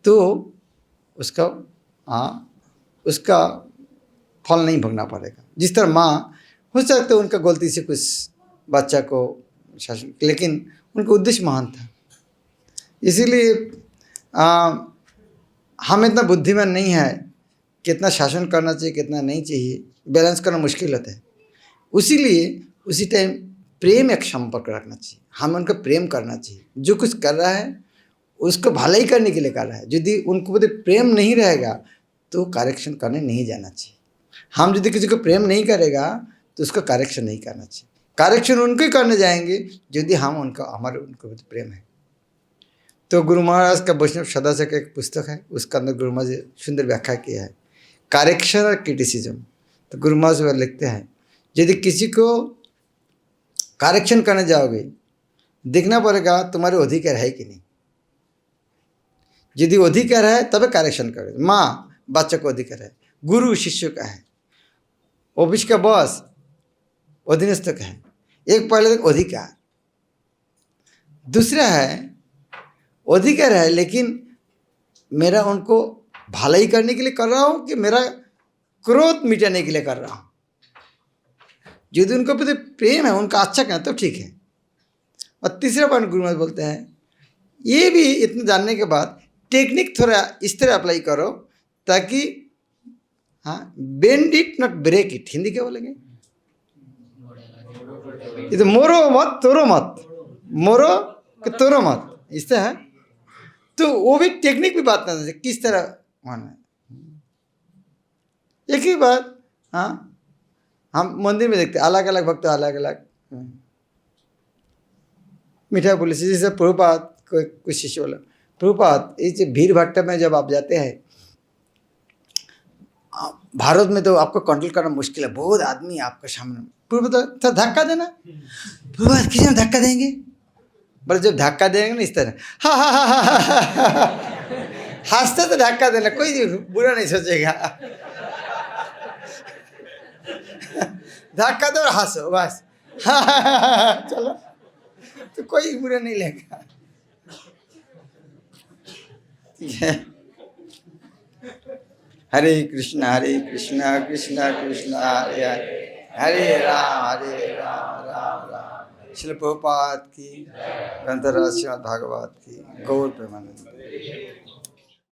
तो उसका फल नहीं भोगना पड़ेगा जिस तरह माँ हो सकता है उनका गलती से कुछ बच्चा को शासन लेकिन उनका उद्देश्य महान था इसीलिए हम इतना बुद्धिमान नहीं है कितना शासन करना चाहिए कितना नहीं चाहिए बैलेंस करना मुश्किल होता है इसीलिए उसी टाइम प्रेम एक संपर्क रखना चाहिए हमें उनका प्रेम करना चाहिए जो कुछ कर रहा है उसको भलाई करने के लिए कर रहा है यदि उनको प्रति प्रेम नहीं रहेगा तो करेक्शन करने नहीं जाना चाहिए हम यदि किसी को प्रेम नहीं करेगा तो उसको करेक्शन नहीं करना चाहिए करेक्शन उनको ही करने जाएंगे यदि हम हमारे उनको प्रति प्रेम है तो गुरु महाराज का वैष्णव सदाचार का एक पुस्तक है उसके अंदर गुरु महाराज सुंदर व्याख्या किया है करेक्शन और क्रिटिसिज्म तो गुरु महाराज लिखते हैं यदि किसी को करेक्शन करने जाओगे देखना पड़ेगा तुम्हारे अधिकार है कि नहीं यदि अधिकार है तब करेक्शन करोगे माँ बच्चे को अधिकार है गुरु शिष्य का है ऑफिस का बॉस अधीनस्थ का है एक पहले तक अधिकार दूसरा है अधिकार है लेकिन मेरा उनको भलाई करने के लिए कर रहा हूँ कि मेरा क्रोध मिटाने के लिए कर रहा हूँ। यदि उनको प्रति प्रेम है, उनका अच्छा कहना तो ठीक है। और तीसरा पॉइंट गुरु महाराज बोलते हैं, ये भी इतना जानने के बाद टेक्निक थोड़ा इस तरह अप्लाई करो ताकि हाँ, bend it not break it. Hindi क्या बोलेंगे? ये तो मोरो मत तोड़ो मत, मोरो कि तोड़ो मत, इस तरह है। तो वो भी टेक्निक भी बात करना चाहिए किस तरह मानना है। एक ही बात, हाँ, हम मंदिर में देखते अलग अलग भक्त अलग अलग मीठा बोले। जैसे प्रभुपाद कोई शिष्य बोला, प्रभुपाद इस भीड़ भट्टा में जब आप जाते हैं, भारत में तो आपको कंट्रोल करना मुश्किल है, बहुत आदमी आपके सामने। प्रभुपाद तो धक्का देना। प्रभुपाद किसी ने धक्का देंगे? बोले जब धक्का देंगे ना इस तरह हा हा हा हा हा, हंसते तो धक्का देना, कोई बुरा नहीं सोचेगा। धक्का दो और हंसो बस, चलो, तो कोई बुरा नहीं लेगा। ठीक है। हरे कृष्णा कृष्णा कृष्णा हरे हरे, हरे राम राम राम। श्रील प्रभुपाद की, ग्रंथराज श्रीमद् भागवत की, गौर प्रेमानंद।